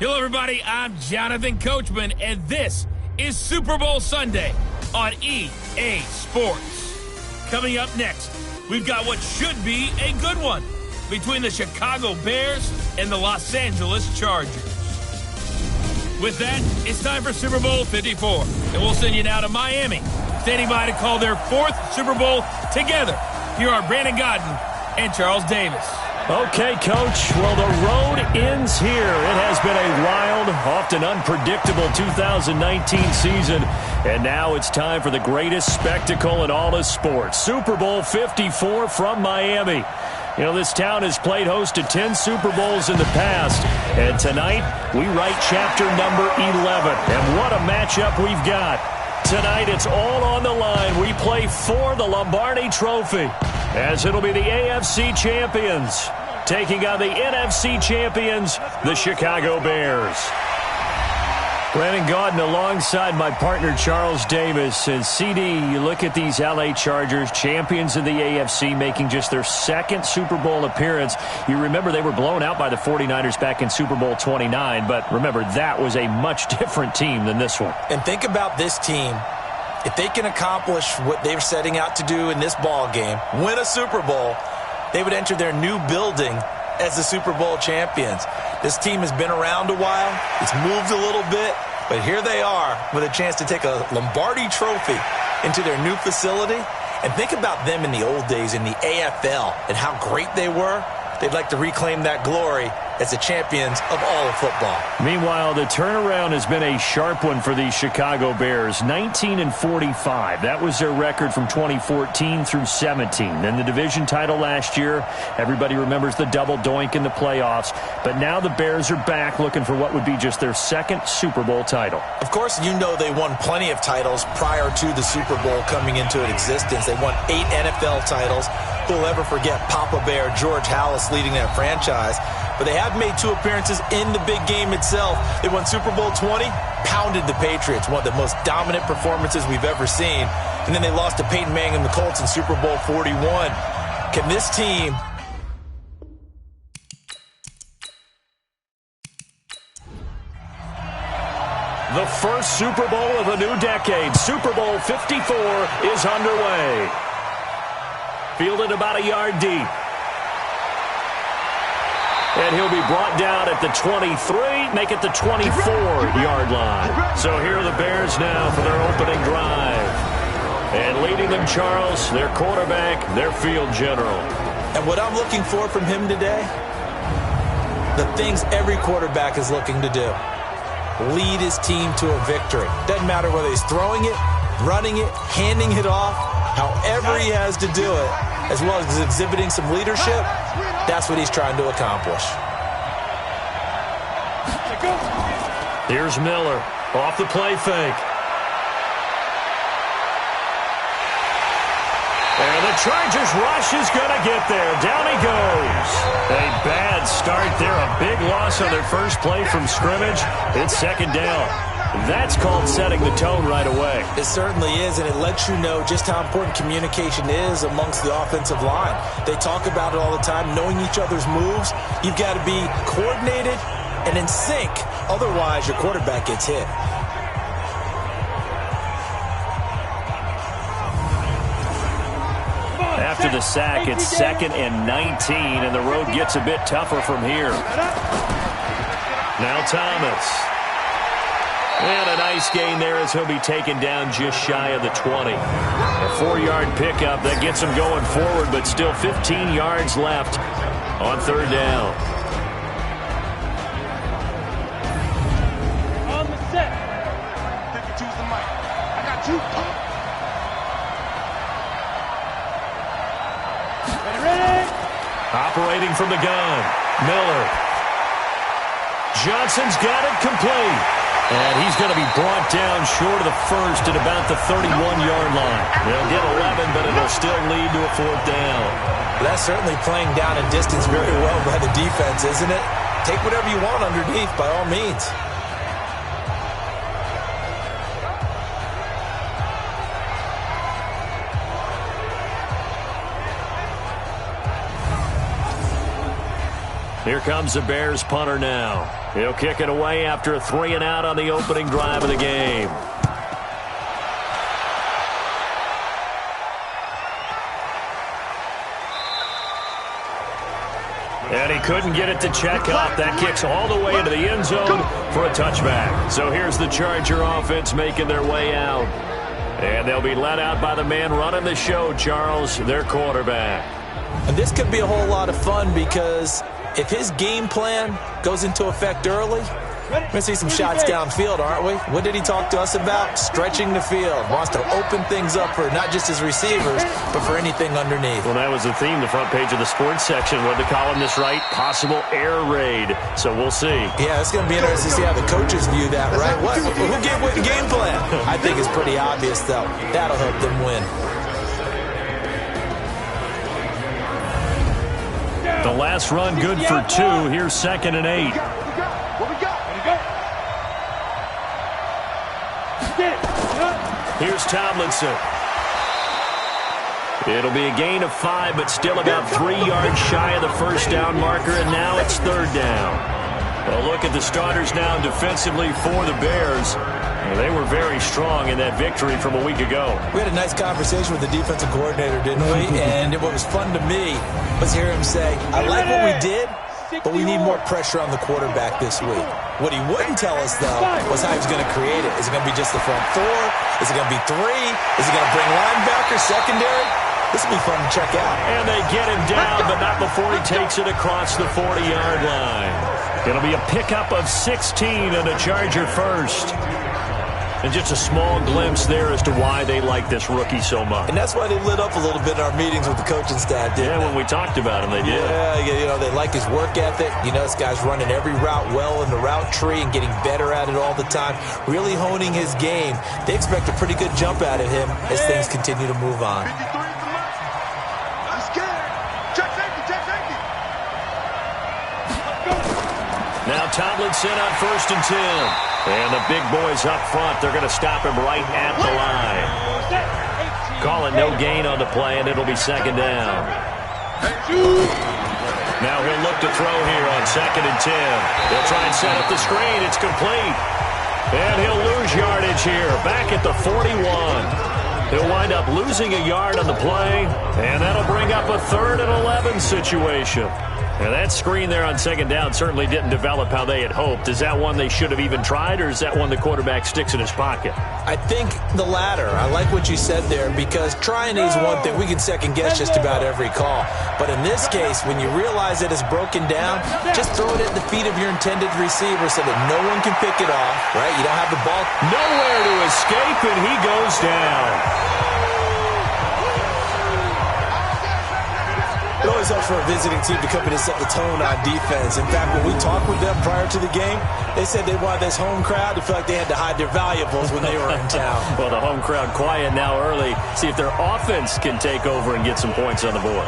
Hello, everybody. I'm Jonathan Coachman, and this is Super Bowl Sunday on EA Sports. Coming up next, we've got what should be a good one between the Chicago Bears and the Los Angeles Chargers. With that, it's time for Super Bowl 54, and we'll send you now to Miami, standing by to call their fourth Super Bowl together. Here are Brandon Godden and Charles Davis. Okay, Coach. Well, the road ends here. It has been a wild, often unpredictable 2019 season, and now it's time for the greatest spectacle in all of sports. Super Bowl 54 from Miami. You know, this town has played host to 10 Super Bowls in the past, and tonight we write chapter number 11. And what a matchup we've got. Tonight it's all on the line. We play for the Lombardi Trophy, as it'll be the AFC champions taking on the NFC champions, the Chicago Bears. Brandon Gaudin alongside my partner Charles Davis. And CD, you look at these LA Chargers, champions of the AFC, making just their second Super Bowl appearance. You remember they were blown out by the 49ers back in Super Bowl 29, but remember that was a much different team than this one. And think about this team. If they can accomplish what they're setting out to do in this ball game, win a Super Bowl, they would enter their new building as the Super Bowl champions. This team has been around a while. It's moved a little bit, but here they are with a chance to take a Lombardi Trophy into their new facility. And think about them in the old days in the AFL and how great they were. They'd like to reclaim that glory as the champions of all of football. Meanwhile, the turnaround has been a sharp one for the Chicago Bears. 19-45. That was their record from 2014 through 17. Then the division title last year. Everybody remembers the double doink in the playoffs. But now the Bears are back looking for what would be just their second Super Bowl title. Of course, you know they won plenty of titles prior to the Super Bowl coming into existence. They won 8 NFL titles. Who'll ever forget Papa Bear, George Halas leading that franchise? But they have made 2 appearances in the big game itself. They won Super Bowl 20, pounded the Patriots, one of the most dominant performances we've ever seen. And then they lost to Peyton Manning and the Colts in Super Bowl 41. Can this team... The first Super Bowl of a new decade, Super Bowl 54, is underway. Fielded about a yard deep. And he'll be brought down at the 23, make it the 24-yard line. So here are the Bears now for their opening drive. And leading them, Charles, their quarterback, their field general. And what I'm looking for from him today, the things every quarterback is looking to do. Lead his team to a victory. Doesn't matter whether he's throwing it, running it, handing it off, however he has to do it, as well as exhibiting some leadership, that's what he's trying to accomplish. Here's Miller off the play fake. And the Chargers rush is going to get there. Down he goes. A bad start there. A big loss on their first play from scrimmage. It's second down. That's called setting the tone right away. It certainly is, and it lets you know just how important communication is amongst the offensive line. They talk about it all the time, knowing each other's moves. You've got to be coordinated and in sync. Otherwise, your quarterback gets hit. After the sack, it's 2nd and 19, and the road gets a bit tougher from here. Now Thomas. And a nice gain there as he'll be taken down just shy of the 20. A 4-yard pickup that gets him going forward, but still 15 yards left on third down. On the set. Pick and choose the mic. I got you. Ready? Operating from the gun, Miller. Johnson's got it complete. And he's going to be brought down short of the first at about the 31-yard line. They'll get 11, but it'll still lead to a 4th down. That's certainly playing down in distance very well by the defense, isn't it? Take whatever you want underneath, by all means. Here comes the Bears punter now. He'll kick it away after a 3-and-out on the opening drive of the game. And he couldn't get it to check up. That kicks all the way into the end zone for a touchback. So here's the Charger offense making their way out. And they'll be let out by the man running the show, Charles, their quarterback. And this could be a whole lot of fun because if his game plan goes into effect early, we're going to see some shots downfield, aren't we? What did he talk to us about? Stretching the field. Wants to open things up for not just his receivers, but for anything underneath. Well, that was the theme, the front page of the sports section. What the columnist write? Possible air raid. So we'll see. Yeah, it's going to be interesting to see how the coaches view that, right? Who gave what game plan? I think it's pretty obvious, though. That'll help them win. The last run good for 2. Here's 2nd and 8. Here's Tomlinson. It'll be a gain of 5, but still about 3 yards shy of the first down marker, and now it's 3rd down. Well, look at the starters now defensively for the Bears. They were very strong in that victory from a week ago. We had a nice conversation with the defensive coordinator, didn't we? And what was fun to me was hear him say, I like what we did, but we need more pressure on the quarterback this week. What he wouldn't tell us, though, was how he was going to create it. Is it going to be just the front 4? Is it going to be 3? Is he going to bring linebackers, secondary? This will be fun to check out. And they get him down, but not before he takes it across the 40-yard line. It'll be a pickup of 16 and a Charger first. And just a small glimpse there as to why they like this rookie so much. And that's why they lit up a little bit in our meetings with the coaching staff, didn't they? When we talked about him, they did. Yeah, they like his work ethic. This guy's running every route well in the route tree and getting better at it all the time, really honing his game. They expect a pretty good jump out of him as things continue to move on. Now Tomlinson on 1st and 10. And the big boys up front, they're going to stop him right at the line. Call it no gain on the play, and it'll be 2nd down. Now he'll look to throw here on 2nd and 10. They'll try and set up the screen. It's complete. And he'll lose yardage here, back at the 41. He'll wind up losing a yard on the play, and that'll bring up a 3rd and 11 situation. And that screen there on 2nd down certainly didn't develop how they had hoped. Is that one they should have even tried, or is that one the quarterback sticks in his pocket? I think the latter. I like what you said there, because trying is one thing. We can second-guess just about every call. But in this case, when you realize that it's broken down, just throw it at the feet of your intended receiver so that no one can pick it off, right? You don't have the ball. Nowhere to escape, and he goes down. It always helps for a visiting team to come in and set the tone on defense. In fact, when we talked with them prior to the game, they said they wanted this home crowd to feel like they had to hide their valuables when they were in town. Well, the home crowd quiet now early. See if their offense can take over and get some points on the board.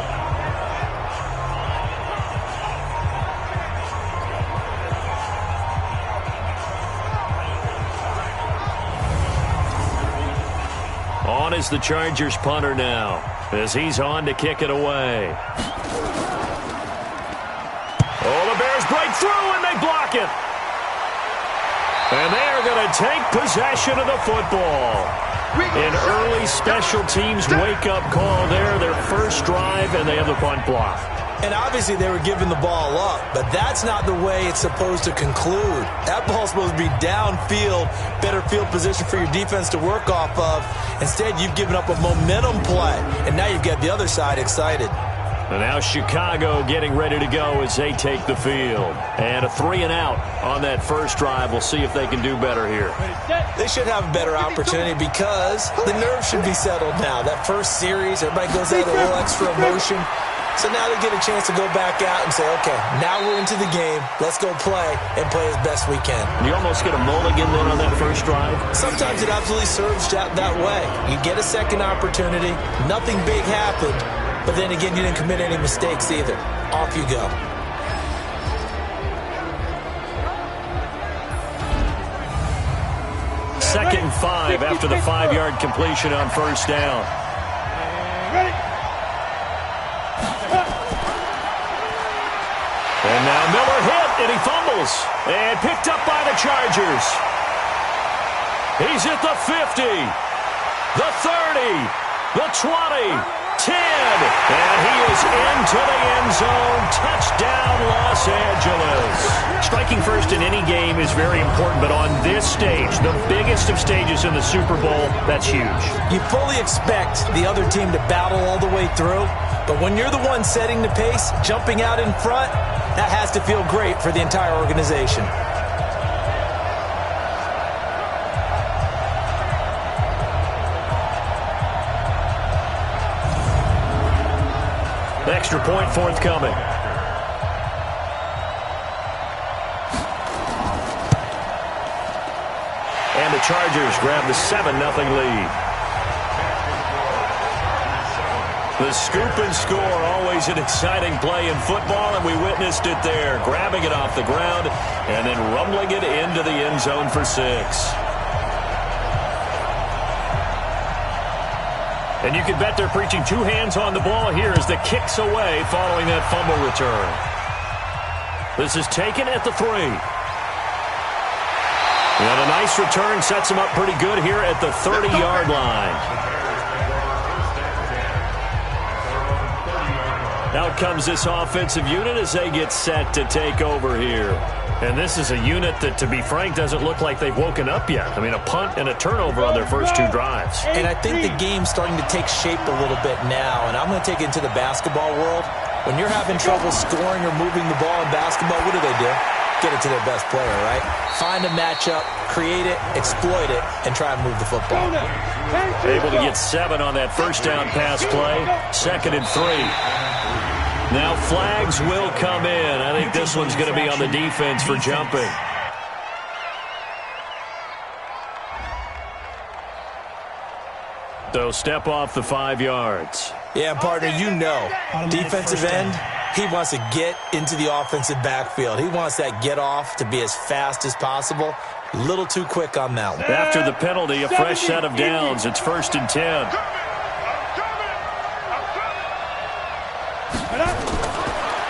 On is the Chargers punter now, as he's on to kick it away. Oh, the Bears break through, and they block it. And they're going to take possession of the football. An early special teams wake-up call there, their first drive, and they have the punt block. And obviously they were giving the ball up, but that's not the way it's supposed to conclude. That ball's supposed to be downfield, better field position for your defense to work off of. Instead, you've given up a momentum play, and now you've got the other side excited. And now Chicago getting ready to go as they take the field. And a 3-and-out on that first drive. We'll see if they can do better here. They should have a better opportunity because the nerves should be settled now. That first series, everybody goes out a little extra emotion. So now they get a chance to go back out and say, okay, now we're into the game. Let's go play and play as best we can. You almost get a mulligan then on that first drive? Sometimes it absolutely serves that way. You get a second opportunity. Nothing big happened. But then again, you didn't commit any mistakes either. Off you go. Second and 5 after the 5-yard completion on first down. And now Miller hit, and he fumbles. And picked up by the Chargers. He's at the 50, the 30, the 20, 10. And he is into the end zone. Touchdown, Los Angeles. Striking first in any game is very important, but on this stage, the biggest of stages in the Super Bowl, that's huge. You fully expect the other team to battle all the way through, but when you're the one setting the pace, jumping out in front, that has to feel great for the entire organization. Extra point forthcoming. And the Chargers grab the 7-0 lead. The scoop and score, always an exciting play in football, and we witnessed it there. Grabbing it off the ground and then rumbling it into the end zone for 6. And you can bet they're preaching two hands on the ball here as the kick's away following that fumble return. This is taken at the 3. And a nice return sets him up pretty good here at the 30-yard line. Out comes this offensive unit as they get set to take over here. And this is a unit that, to be frank, doesn't look like they've woken up yet. I mean, a punt and a turnover on their first 2 drives. And I think the game's starting to take shape a little bit now, and I'm going to take it into the basketball world. When you're having trouble scoring or moving the ball in basketball, what do? Get it to their best player, right? Find a matchup, create it, exploit it, and try and move the football. Able to get 7 on that first down pass play. 2nd and 3. Now flags will come in. I think this one's going to be on the defense for jumping. So step off the 5 yards. Yeah, partner, you know, defensive end, he wants to get into the offensive backfield. He wants that get off to be as fast as possible. A little too quick on that one. After the penalty, a fresh set of downs. It's 1st and 10.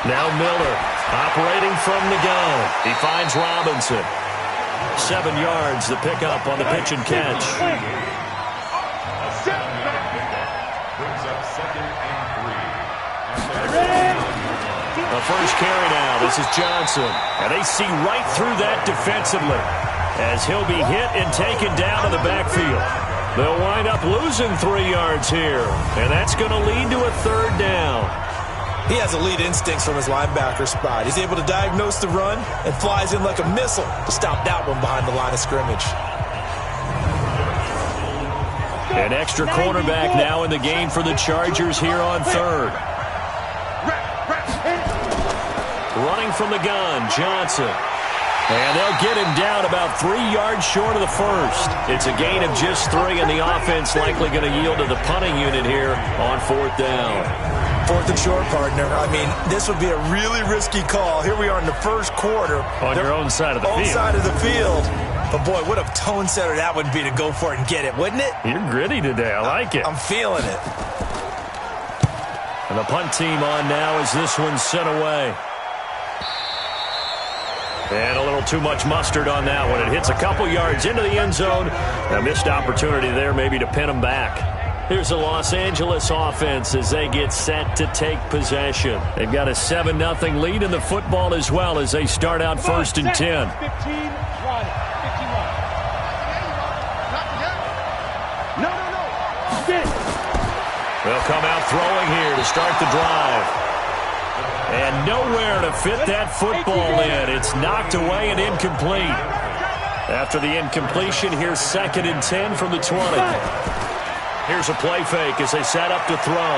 Now Miller operating from the gun. He finds Robinson. 7 yards, the pickup on the pitch and catch. The first carry now. This is Johnson. And they see right through that defensively as he'll be hit and taken down to the backfield. They'll wind up losing 3 yards here, and that's going to lead to a 3rd down. He has elite instincts from his linebacker spot. He's able to diagnose the run and flies in like a missile to stop that one behind the line of scrimmage. An extra cornerback now in the game for the Chargers here on 3rd. Running from the gun, Johnson. And they'll get him down about 3 yards short of the first. It's a gain of just 3, and the offense likely going to yield to the punting unit here on 4th down. 4th and short, partner. I mean, this would be a really risky call. Here we are in the first quarter. On your own side of the field. Own side of the field. But, boy, what a tone setter that would be to go for it and get it, wouldn't it? You're gritty today. I like it. I'm feeling it. And the punt team on now as this one's sent away. And a little too much mustard on that one. It hits a couple yards into the end zone. A missed opportunity there maybe to pin them back. Here's the Los Angeles offense as they get set to take possession. They've got a 7-0 lead in the football as well as they start out 1st and 10. 15, 1, 51. No. They'll come out throwing here to start the drive. And nowhere to fit that football in. It's knocked away and incomplete. After the incompletion, here's 2nd and 10 from the 20. Here's a play fake as they set up to throw.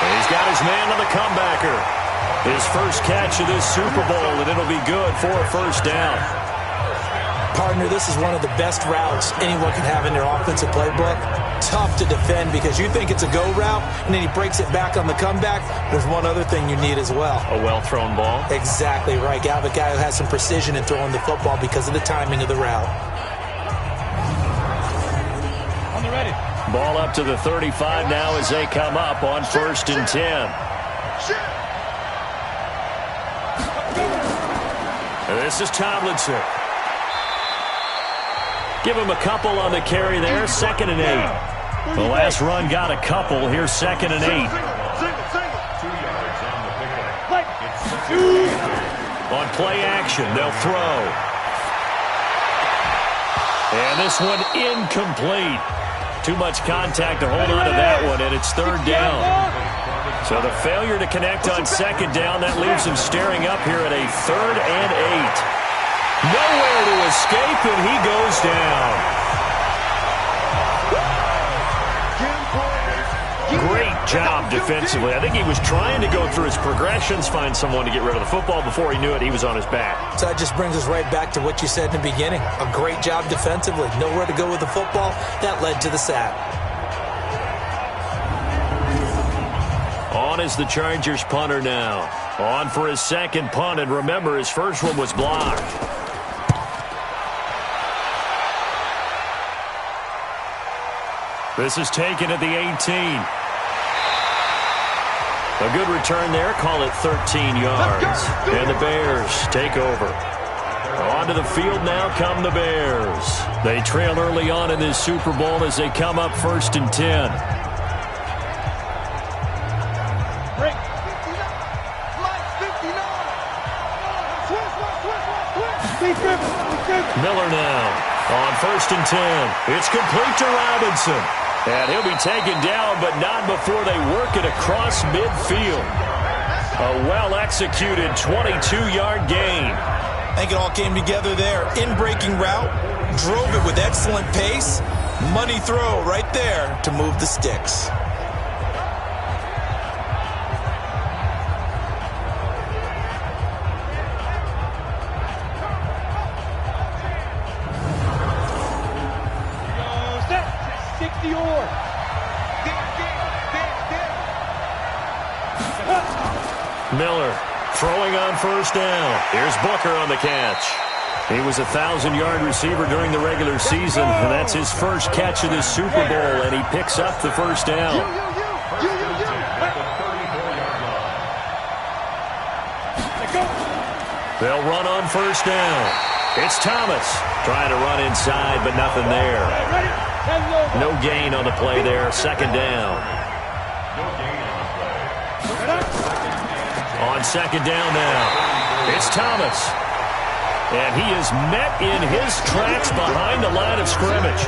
And he's got his man on the comebacker. His first catch of this Super Bowl, and it'll be good for a 1st down. Partner, this is one of the best routes anyone can have in their offensive playbook. Tough to defend because you think it's a go route, and then he breaks it back on the comeback. There's one other thing you need as well. A well-thrown ball. Exactly right. You have a guy who has some precision in throwing the football because of the timing of the route. Ball up to the 35 now as they come up on 1st and 10. This is Tomlinson. Give him a couple on the carry there. 2nd and 8. The last run got a couple. Here's 2nd and 8. 2 yards on the pickup. On play action, they'll throw. And this one incomplete. Too much contact to hold on to that one, and it's 3rd down. So the failure to connect on 2nd down, that leaves him staring up here at a 3rd and 8. Nowhere to escape, and he goes down. Great job defensively. I think he was trying to go through his progressions, find someone to get rid of the football. Before he knew it, he was on his back. So that just brings us right back to what you said in the beginning. A great job defensively. Nowhere to go with the football. That led to the sack. On is the Chargers punter now. On for his 2nd punt, and remember, his first one was blocked. This is taken at the 18. A good return there. Call it 13 yards. And the Bears take over. Onto the field now come the Bears. They trail early on in this Super Bowl as they come up 1st and 10. Miller now on 1st and 10. It's complete to Robinson. And he'll be taken down, but not before they work it across midfield. A well-executed 22-yard gain. I think it all came together there. In-breaking route, drove it with excellent pace. Money throw right there to move the sticks. Miller throwing on 1st down. Here's Booker on the catch. He was a 1,000-yard receiver during the regular season, and that's his first catch of this Super Bowl, and he picks up the 1st down. They'll run on 1st down. It's Thomas trying to run inside, but nothing there. No gain on the play there. 2nd down. On 2nd down now, it's Thomas. And he is met in his tracks behind the line of scrimmage.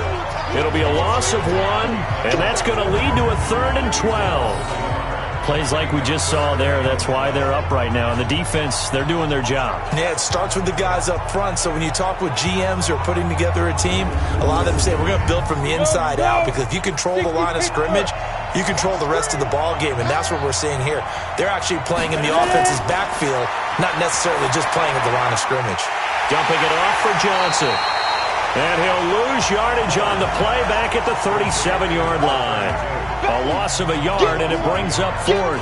It'll be a loss of 1, and that's going to lead to a 3rd and 12. Plays like we just saw there, that's why they're up right now. And the defense, they're doing their job. Yeah, it starts with the guys up front. So when you talk with GMs who are putting together a team, a lot of them say we're going to build from the inside out, because if you control the line of scrimmage, you control the rest of the ball game, and that's what we're seeing here. They're actually playing in the offense's backfield, not necessarily just playing at the line of scrimmage. Dumping it off for Johnson. And he'll lose yardage on the play back at the 37-yard line. A loss of a yard, and it brings up 4th.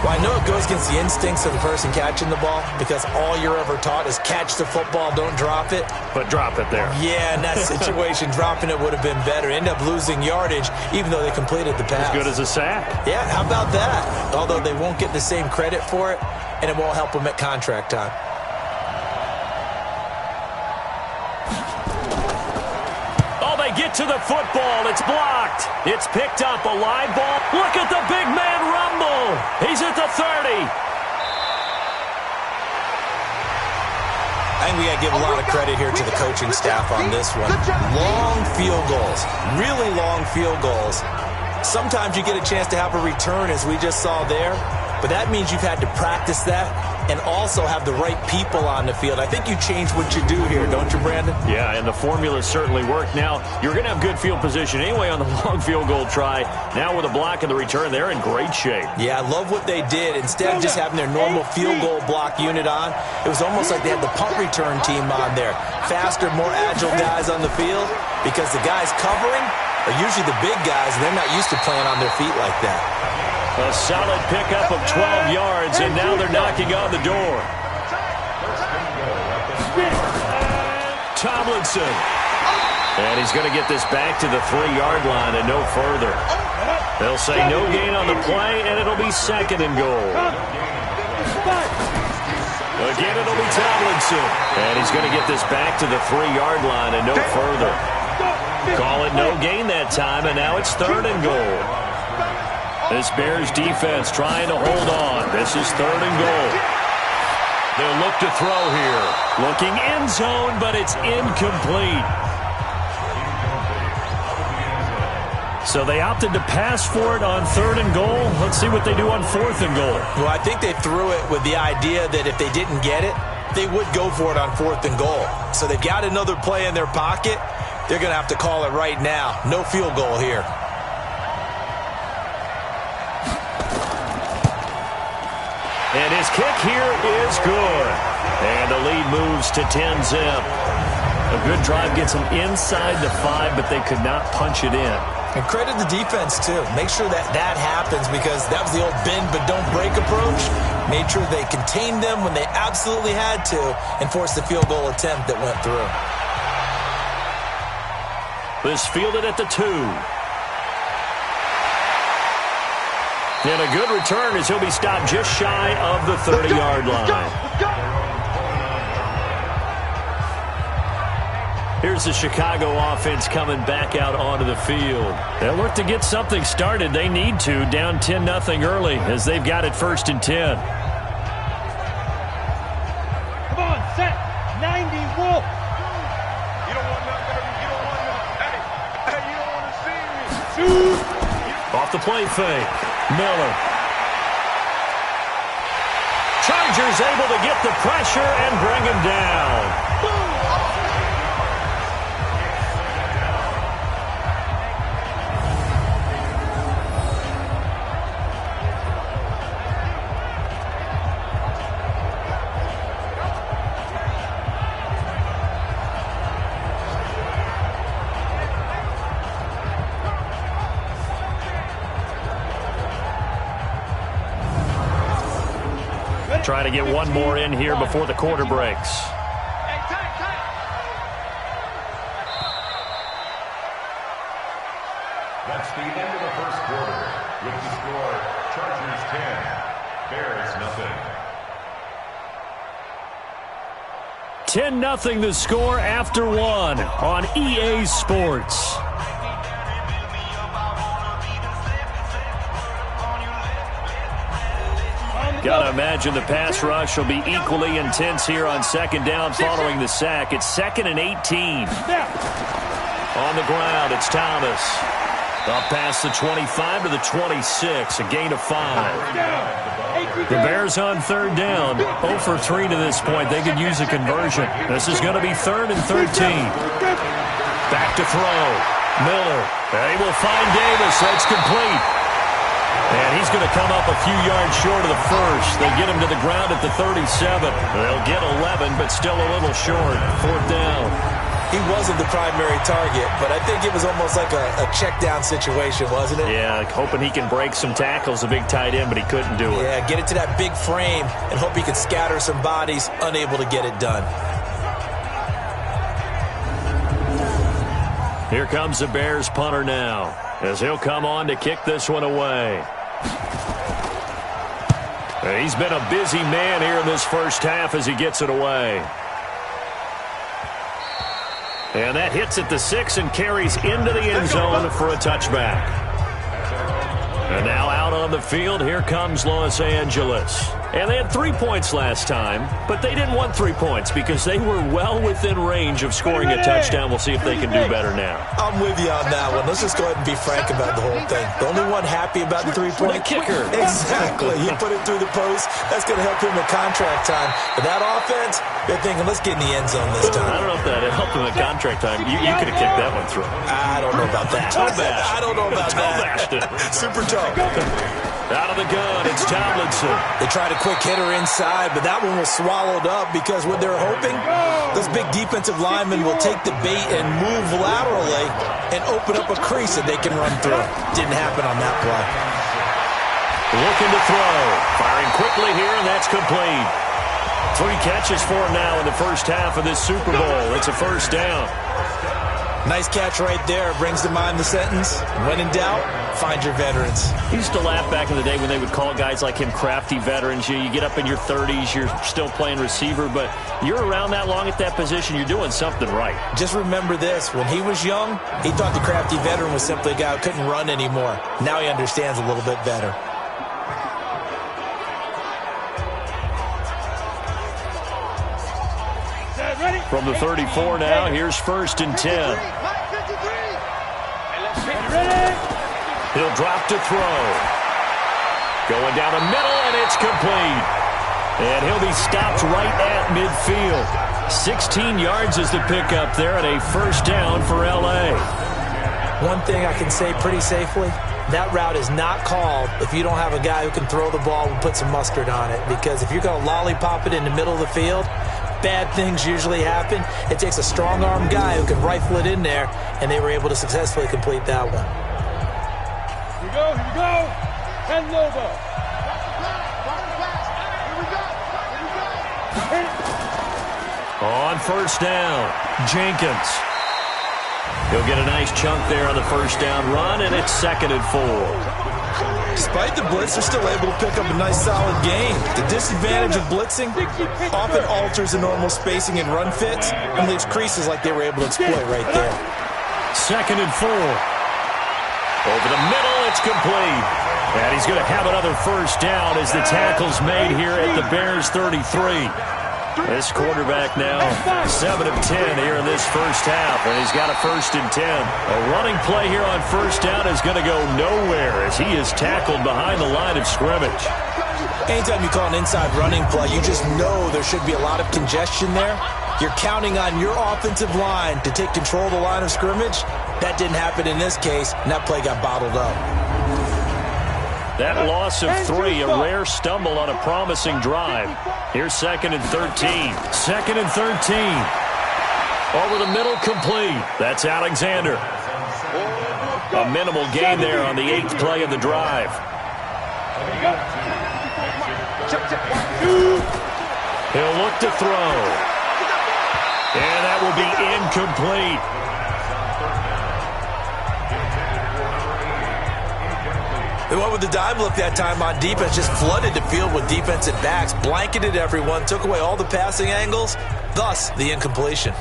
Well, I know it goes against the instincts of the person catching the ball, because all you're ever taught is catch the football, don't drop it. But drop it there. Yeah, in that situation, dropping it would have been better. End up losing yardage, even though they completed the pass. As good as a sack. Yeah, how about that? Although they won't get the same credit for it, and it won't help them at contract time. Get to the football. It's blocked. It's picked up. A live ball. Look at the big man rumble. He's at the 30. I think we got to give a lot of credit here to the coaching staff on this one. Long field goals. Really long field goals. Sometimes you get a chance to have a return, as we just saw there. But that means you've had to practice that and also have the right people on the field. I think you change what you do here, don't you, Brandon? Yeah, and the formula certainly worked. Now, you're going to have good field position anyway on the long field goal try. Now with a block and the return, they're in great shape. Yeah, I love what they did. Instead of just having their normal field goal block unit on, it was almost like they had the punt return team on there. Faster, more agile guys on the field, because the guys covering are usually the big guys, and they're not used to playing on their feet like that. A solid pickup of 12 yards, and now they're knocking on the door. Tomlinson. And he's going to get this back to the 3-yard line and no further. They'll say no gain on the play, and it'll be 2nd and goal. A Again, it'll be Tomlinson. And he's going to get this back to the 3-yard line and no further. Call it no gain that time, and now it's 3rd and goal. This Bears defense trying to hold on. This is 3rd and goal. They'll look to throw here. Looking end zone, but it's incomplete. So they opted to pass for it on 3rd and goal. Let's see what they do on 4th and goal. Well, I think they threw it with the idea that if they didn't get it, they would go for it on 4th and goal. So they've got another play in their pocket. They're going to have to call it right now. No field goal here. And his kick here is good. And the lead moves to 10-zip. A good drive gets them inside the 5, but they could not punch it in. And credit the defense, too. Make sure that that happens because that was the old bend but don't break approach. Made sure they contained them when they absolutely had to and forced the field goal attempt that went through. This fielded at the 2. And a good return as he'll be stopped just shy of the 30-yard line. Here's the Chicago offense coming back out onto the field. They'll look to get something started. They need to, down 10-0 early as they've got it 1st and 10. Come on, set, 90, roll. You don't want nothing. You don't want nothing. Hey, you don't want to see me. Off the play fake. Miller. Chargers able to get the pressure and bring him down. Trying to get one more in here before the quarter breaks. That's the end of the first quarter. With the score, Chargers 10, Bears nothing. 10-0 the score after 1 on EA Sports. Got to imagine the pass rush will be equally intense here on 2nd down following the sack. It's 2nd and 18. On the ground, it's Thomas. Up past the 25 to the 26, a gain of 5. The Bears on 3rd down, 0 for 3 to this point. They could use a conversion. This is going to be 3rd and 13. Back to throw. Miller. They will find Davis. That's complete. And he's going to come up a few yards short of the first. They get him to the ground at the 37. They'll get 11, but still a little short. 4th down. He wasn't the primary target, but I think it was almost like a check down situation, wasn't it? Yeah, hoping he can break some tackles, a big tight end, but he couldn't do it. Yeah, get it to that big frame and hope he can scatter some bodies, unable to get it done. Here comes the Bears punter now, as he'll come on to kick this one away. He's been a busy man here in this first half as he gets it away. And that hits at the 6 and carries into the end zone for a touchback. And now out on the field, here comes Los Angeles. And they had 3 points last time, but they didn't want 3 points because they were well within range of scoring a touchdown. We'll see if they can do better now. I'm with you on that one. Let's just go ahead and be frank about the whole thing. The only one happy about the 3-point kicker. Exactly. He put it through the post. That's going to help him with contract time. But that offense, they're thinking, let's get in the end zone this time. I don't know if that helped him at contract time. You could have kicked that one through. I don't know about that. I don't know about that. Super toe. Out of the gun, it's Tomlinson. They tried a quick hitter inside, but that one was swallowed up because what they're hoping, those big defensive linemen will take the bait and move laterally and open up a crease that they can run through. Didn't happen on that play. Looking to throw. Firing quickly here, and that's complete. 3 catches for him now in the first half of this Super Bowl. It's a 1st down. Nice catch right there. Brings to mind the sentence, when in doubt, find your veterans. He used to laugh back in the day when they would call guys like him crafty veterans. You get up in your 30s, you're still playing receiver, but you're around that long at that position, you're doing something right. Just remember this. When he was young, he thought the crafty veteran was simply a guy who couldn't run anymore. Now he understands a little bit better. From the 34 now, here's 1st and 10. He'll drop to throw. Going down the middle, and it's complete. And he'll be stopped right at midfield. 16 yards is the pickup there and a 1st down for L.A. One thing I can say pretty safely, that route is not called if you don't have a guy who can throw the ball and put some mustard on it. Because if you're going to lollipop it in the middle of the field, bad things usually happen. It takes a strong-arm guy who can rifle it in there, and they were able to successfully complete that one. Here we go. And Lobo. On 1st down, Jenkins. He'll get a nice chunk there on the 1st down run, and it's 2nd and 4. Despite the blitz, they're still able to pick up a nice solid gain. The disadvantage of blitzing often alters the normal spacing and run fits and leaves creases like they were able to exploit right there. 2nd and 4. Over the middle, it's complete. And he's going to have another 1st down as the tackle's made here at the Bears 33. This quarterback now 7 of 10 here in this 1st half, and he's got a 1st and 10. A running play here on 1st down is going to go nowhere as he is tackled behind the line of scrimmage. Anytime you call an inside running play, you just know there should be a lot of congestion there. You're counting on your offensive line to take control of the line of scrimmage. That didn't happen in this case, and that play got bottled up. That loss of 3, a rare stumble on a promising drive. Here's 2nd and 13. 2nd and 13. Over the middle, complete. That's Alexander. A minimal gain there on the 8th play of the drive. He'll look to throw. And that will be incomplete. They went with the dime look that time on defense, just flooded the field with defensive backs, blanketed everyone, took away all the passing angles, thus the incompletion.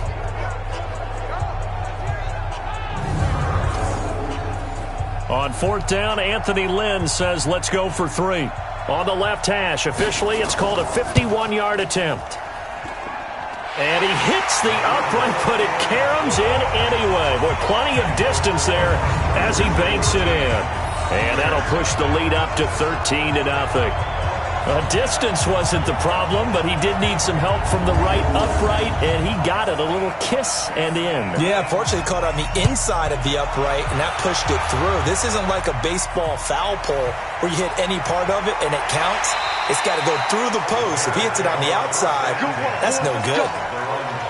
On 4th down, Anthony Lynn says, let's go for 3. On the left hash, officially, it's called a 51-yard attempt. And he hits the upright, but it caroms in anyway. Boy, plenty of distance there as he banks it in. And that'll push the lead up to 13-0. Distance wasn't the problem, but he did need some help from the right upright, and he got it, a little kiss and in. Yeah, fortunately caught on the inside of the upright, and that pushed it through. This isn't like a baseball foul pole where you hit any part of it and it counts. It's got to go through the post. If he hits it on the outside, that's no good.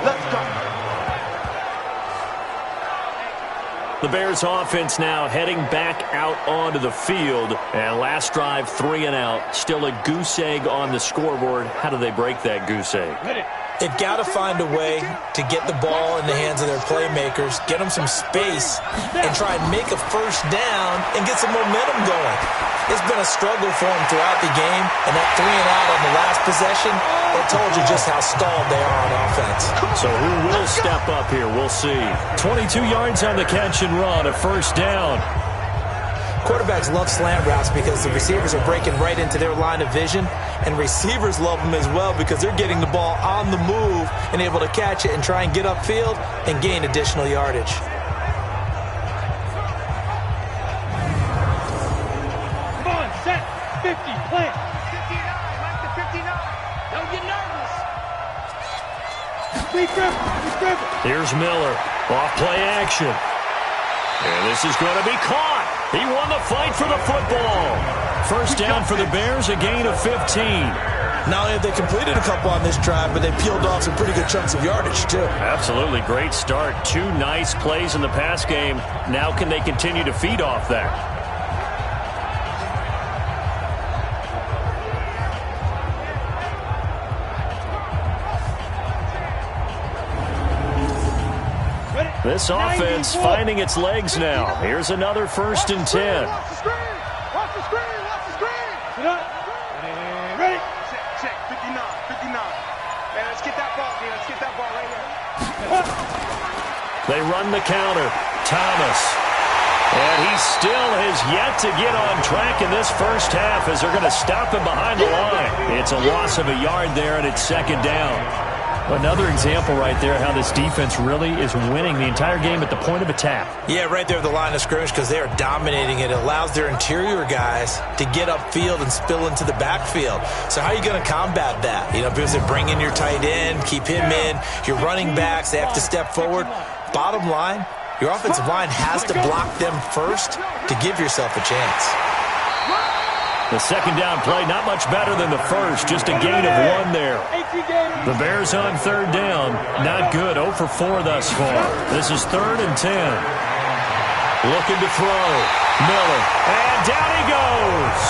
Let's go. The Bears offense now heading back out onto the field. And last drive, 3 and out. Still a goose egg on the scoreboard. How do they break that goose egg? They've got to find a way to get the ball in the hands of their playmakers, get them some space, and try and make a 1st down and get some momentum going. It's been a struggle for them throughout the game, and that 3 and out on the last possession, that told you just how stalled they are on offense. So who will step up here? We'll see. 22 yards on the catch and run, a 1st down. Quarterbacks love slant routes because the receivers are breaking right into their line of vision, and receivers love them as well because they're getting the ball on the move and able to catch it and try and get upfield and gain additional yardage. Come on, set, 50, plant. 59, like the 59. Don't get nervous. Be careful. Here's Miller. Off play action. And this is going to be caught. He won the fight for the football. 1st down for the Bears, a gain of 15. Not only have they completed a couple on this drive, but they peeled off some pretty good chunks of yardage, too. Absolutely. Great start. 2 nice plays in the pass game. Now can they continue to feed off that? Ready? This offense finding its legs now. Here's another 1st and 10. Watch the screen. Watch the screen. Watch the screen. Ready? Check. 59. Man, let's get that ball, man. Let's get that ball right here. They run the counter. Thomas. And he still has yet to get on track in this first half as they're going to stop him behind the line. It's a loss of a yard there, and it's 2nd down. Another example right there how this defense really is winning the entire game at the point of attack. Yeah, right there at the line of scrimmage because they are dominating it. It allows their interior guys to get upfield and spill into the backfield. So how are you going to combat that? You know, because they bring in your tight end, keep him in. Your running backs, they have to step forward. Bottom line, your offensive line has to block them first to give yourself a chance. The 2nd down play, not much better than the first, just a gain of 1 there. The Bears on 3rd down, not good, 0 for 4 thus far. This is 3rd and 10. Looking to throw, Miller, and down he goes.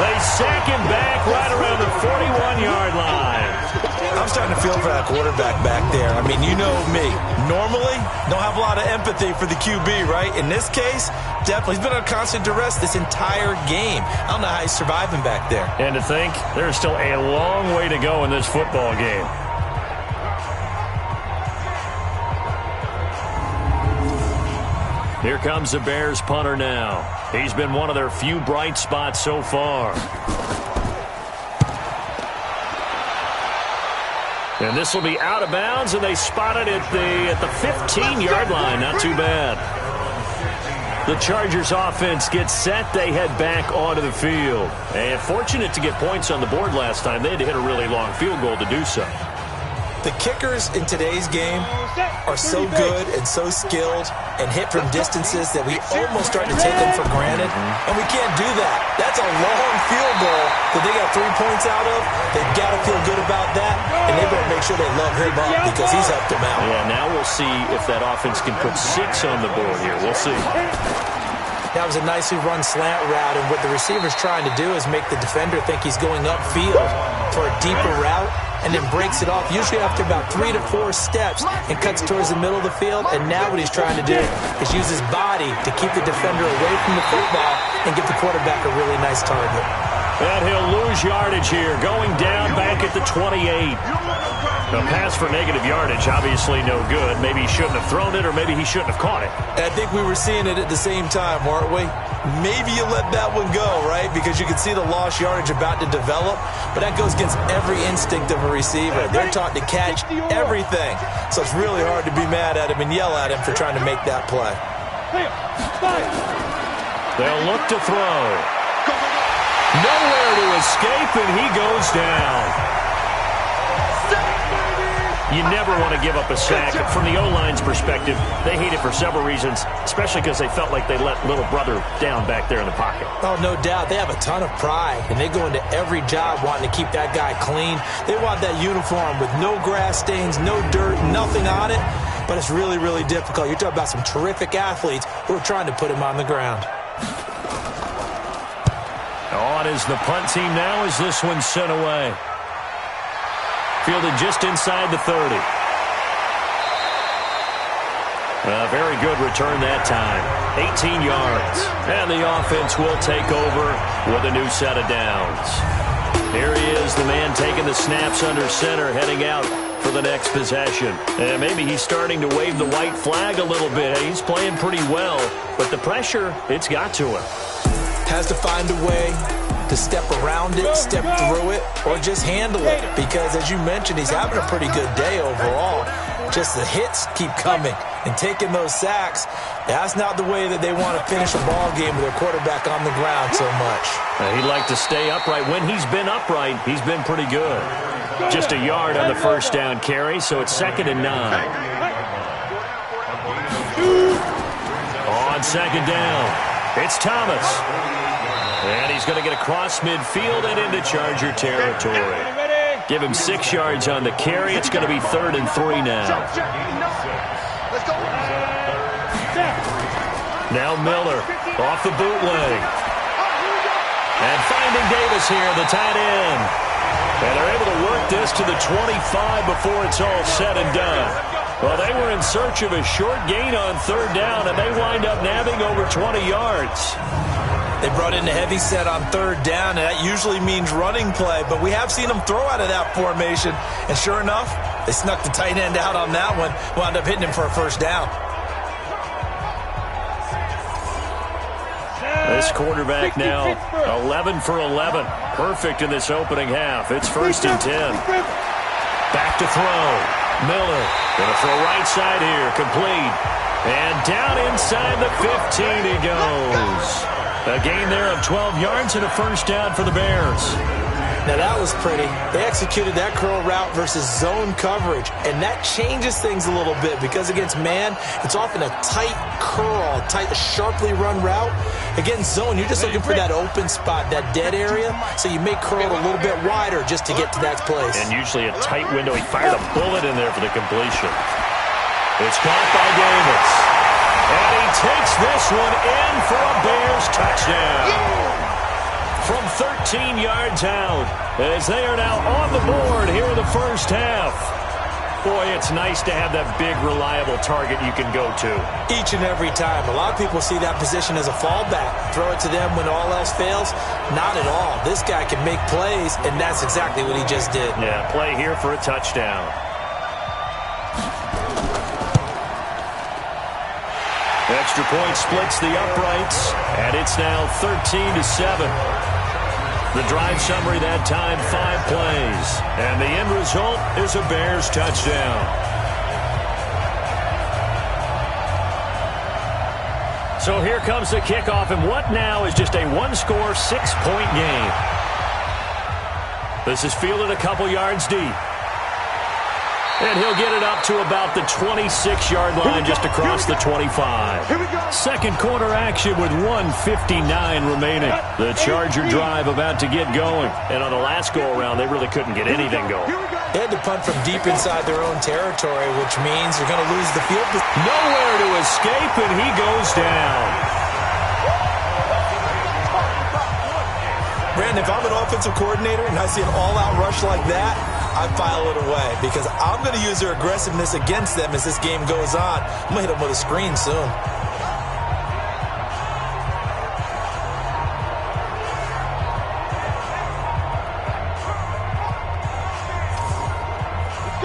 They sack him back right around the 41-yard line. I'm starting to feel for that quarterback back there. I mean, you know me. Normally, don't have a lot of empathy for the QB, right? In this case, definitely. He's been under constant duress this entire game. I don't know how he's surviving back there. And to think, there's still a long way to go in this football game. Here comes the Bears punter now. He's been one of their few bright spots so far. And this will be out of bounds, and they spot it at the 15-yard line. Not too bad. The Chargers offense gets set. They head back onto the field. And fortunate to get points on the board last time. They had to hit a really long field goal to do so. The kickers in today's game are so good and so skilled and hit from distances that we almost start to take them for granted, and we can't do that. That's a long field goal that they got 3 points out of. They've got to feel good about that, and they better make sure they love him up because he's helped them out. Yeah, now we'll see if that offense can put 6 on the board here. We'll see. That was a nicely run slant route, and what the receiver's trying to do is make the defender think he's going upfield for a deeper route, and then breaks it off, usually after about 3 to 4 steps, and cuts towards the middle of the field. And now what he's trying to do is use his body to keep the defender away from the football and give the quarterback a really nice target. And he'll lose yardage here, going down back at the 28. A pass for negative yardage, obviously no good. Maybe he shouldn't have thrown it, or maybe he shouldn't have caught it. And I think we were seeing it at the same time, weren't we? Maybe you let that one go, right? Because you can see the lost yardage about to develop, but that goes against every instinct of a receiver. They're taught to catch everything. So it's really hard to be mad at him and yell at him for trying to make that play. They'll look to throw. Nowhere to escape, and he goes down. You never want to give up a sack. From the O-line's perspective, they hate it for several reasons, especially because they felt like they let little brother down back there in the pocket. Oh, no doubt. They have a ton of pride, and they go into every job wanting to keep that guy clean. They want that uniform with no grass stains, no dirt, nothing on it, but it's really, really difficult. You're talking about some terrific athletes who are trying to put him on the ground. On is the punt team now as this one's sent away. Fielded just inside the 30. A very good return that time. 18 yards. And the offense will take over with a new set of downs. Here he is, the man taking the snaps under center, heading out for the next possession. And maybe he's starting to wave the white flag a little bit. He's playing pretty well, but the pressure, it's got to him. Has to find a way to step around it, step through it, or just handle it. Because, as you mentioned, he's having a pretty good day overall. Just the hits keep coming and taking those sacks. That's not the way that they want to finish a ball game with their quarterback on the ground so much. He'd like to stay upright. When he's been upright, he's been pretty good. Just a yard on the first down carry, so it's 2nd and 9. On 2nd down, it's Thomas. And he's going to get across midfield and into Charger territory. Give him 6 yards on the carry. It's going to be 3rd and 3 now. Now Miller off the bootleg. And finding Davis here, the tight end. And they're able to work this to the 25 before it's all said and done. Well, they were in search of a short gain on third down, and they wind up nabbing over 20 yards. They brought in a heavy set on third down, and that usually means running play, but we have seen them throw out of that formation, and sure enough, they snuck the tight end out on that one, wound up hitting him for a first down. This quarterback now 11 for 11. Perfect in this opening half. It's 1st and 10. Back to throw. Miller going to throw right side here. Complete. And down inside the 15 he goes. A gain there of 12 yards and a first down for the Bears. Now that was pretty. They executed that curl route versus zone coverage, and that changes things a little bit because against man, it's often a tight curl, a sharply run route. Against zone, you're just looking for that open spot, that dead area, so you make curl a little bit wider just to get to that place. And usually a tight window. He fired a bullet in there for the completion. It's caught by Davis. And he takes this one in for a Bears touchdown. From 13 yards out, as they are now on the board here in the first half. Boy, it's nice to have that big, reliable target you can go to. Each and every time. A lot of people see that position as a fallback. Throw it to them when all else fails. Not at all. This guy can make plays, and that's exactly what he just did. Yeah, play here for a touchdown. Extra point splits the uprights, and it's now 13-7. The drive summary that time, 5 plays. And the end result is a Bears touchdown. So here comes the kickoff, and what now is just a one-score, 6-point game. This is fielded a couple yards deep. And he'll get it up to about the 26-yard line, just across the 25. Second quarter action with 1:59 remaining. The Charger drive about to get going. And on the last go-around, they really couldn't get anything going. They had to punt from deep inside their own territory, which means you're going to lose the field. Nowhere to escape, and he goes down. Brandon, if I'm an offensive coordinator and I see an all-out rush like that, I file it away because I'm going to use their aggressiveness against them as this game goes on. I'm going to hit them with a screen soon.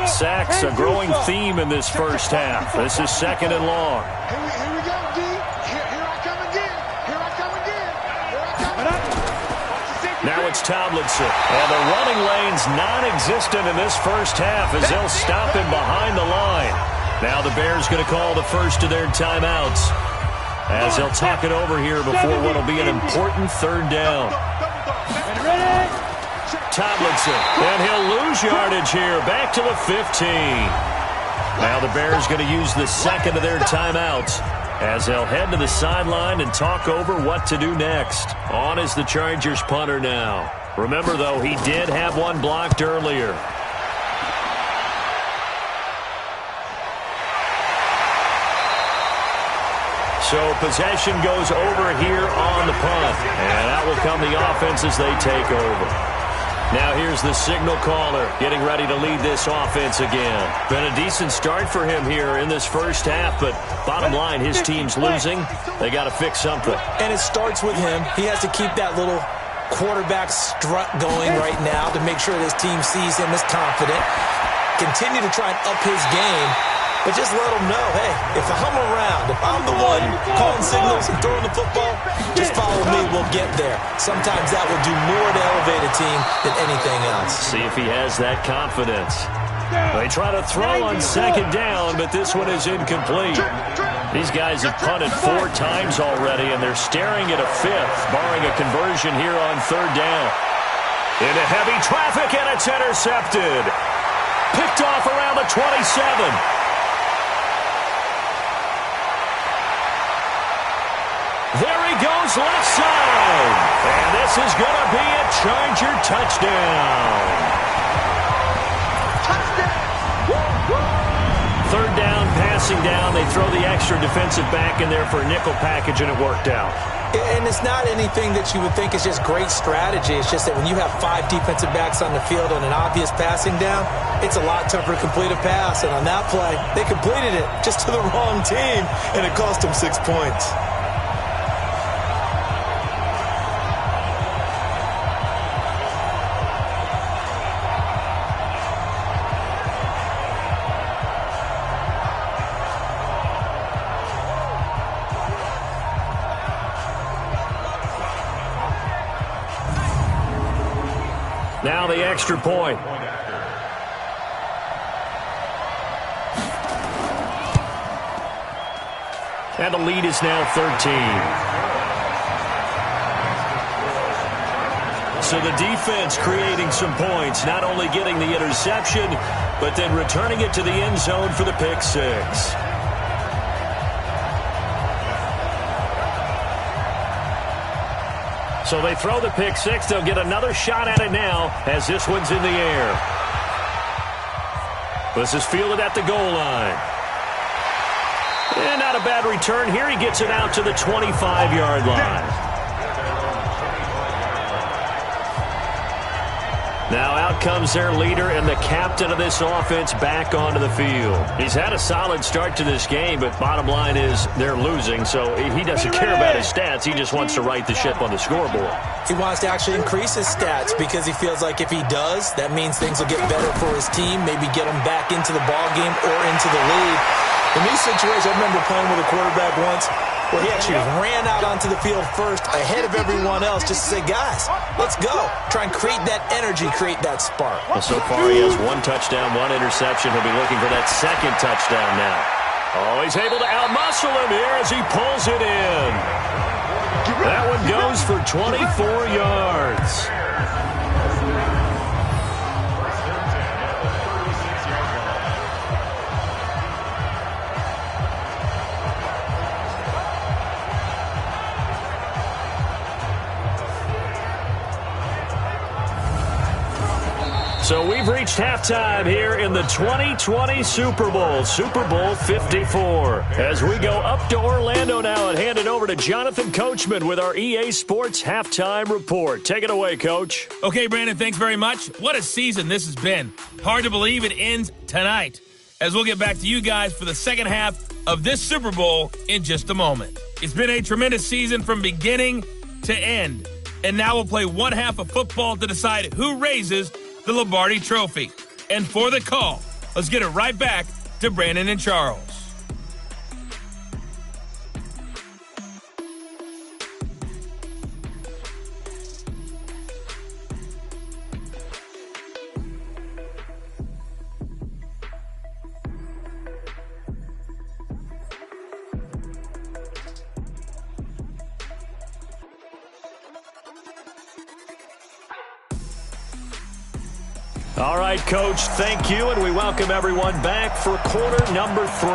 Sacks, a growing theme in this first half. This is 2nd and long. Here we go, D. Here I come again. Here I come again. Here I come. Now it's Tomlinson. And the running lane's non-existent in this first half as they'll stop him behind the line. Now the Bears going to call the first of their timeouts as they'll talk it over here before what will be an important third down. Tomlinson, and he'll lose yardage here, back to the 15. Now the Bears going to use the second of their timeouts as they'll head to the sideline and talk over what to do next. On is the Chargers punter now. Remember, though, he did have one blocked earlier. So possession goes over here on the punt, and that will come the offense as they take over. Now here's the signal caller getting ready to lead this offense again. Been a decent start for him here in this first half, but bottom line, his team's losing. They got to fix something. And it starts with him. He has to keep that little quarterback strut going right now to make sure this team sees him as confident. Continue to try and up his game, but just let him know, hey, if I'm around, if I'm the one calling signals and throwing the football, just follow me, we'll get there. Sometimes that will do more to elevate a team than anything else. See if he has that confidence. They try to throw on second down, but this one is incomplete. These guys have punted 4 times already, and they're staring at a 5th, barring a conversion here on third down. Into heavy traffic, and it's intercepted. Picked off around the 27. There he goes left side. And this is going to be a Charger touchdown. Third down, passing down. They throw the extra defensive back in there for a nickel package, and it worked out. And it's not anything that you would think is just great strategy. It's just that when you have 5 defensive backs on the field and an obvious passing down, it's a lot tougher to complete a pass. And on that play, they completed it just to the wrong team, and it cost them 6 points. Now the extra point. And the lead is now 13. So the defense creating some points, not only getting the interception, but then returning it to the end zone for the pick six. So they throw the pick six. They'll get another shot at it now as this one's in the air. This is fielded at the goal line. And not a bad return here. He gets it out to the 25-yard line. Now out comes their leader and the captain of this offense back onto the field. He's had a solid start to this game, but bottom line is they're losing, so he doesn't care about his stats. He just wants to right the ship on the scoreboard. He wants to actually increase his stats because he feels like if he does, that means things will get better for his team, maybe get him back into the ball game or into the lead. In these situations, I remember playing with a quarterback once where he actually ran out onto the field first ahead of everyone else just to say, guys, let's go. Try and create that energy, create that spark. Well, so far he has 1 touchdown, 1 interception. He'll be looking for that second touchdown now. Oh, he's able to outmuscle him here as he pulls it in. That one goes for 24 yards. So we've reached halftime here in the 2020 Super Bowl, Super Bowl 54. As we go up to Orlando now and hand it over to Jonathan Coachman with our EA Sports Halftime Report. Take it away, Coach. Okay, Brandon, thanks very much. What a season this has been. Hard to believe it ends tonight, as we'll get back to you guys for the second half of this Super Bowl in just a moment. It's been a tremendous season from beginning to end, and now we'll play one half of football to decide who raises the Lombardi Trophy. And for the call, let's get it right back to Brandon and Charles. All right, Coach, thank you, and we welcome everyone back for quarter number 3.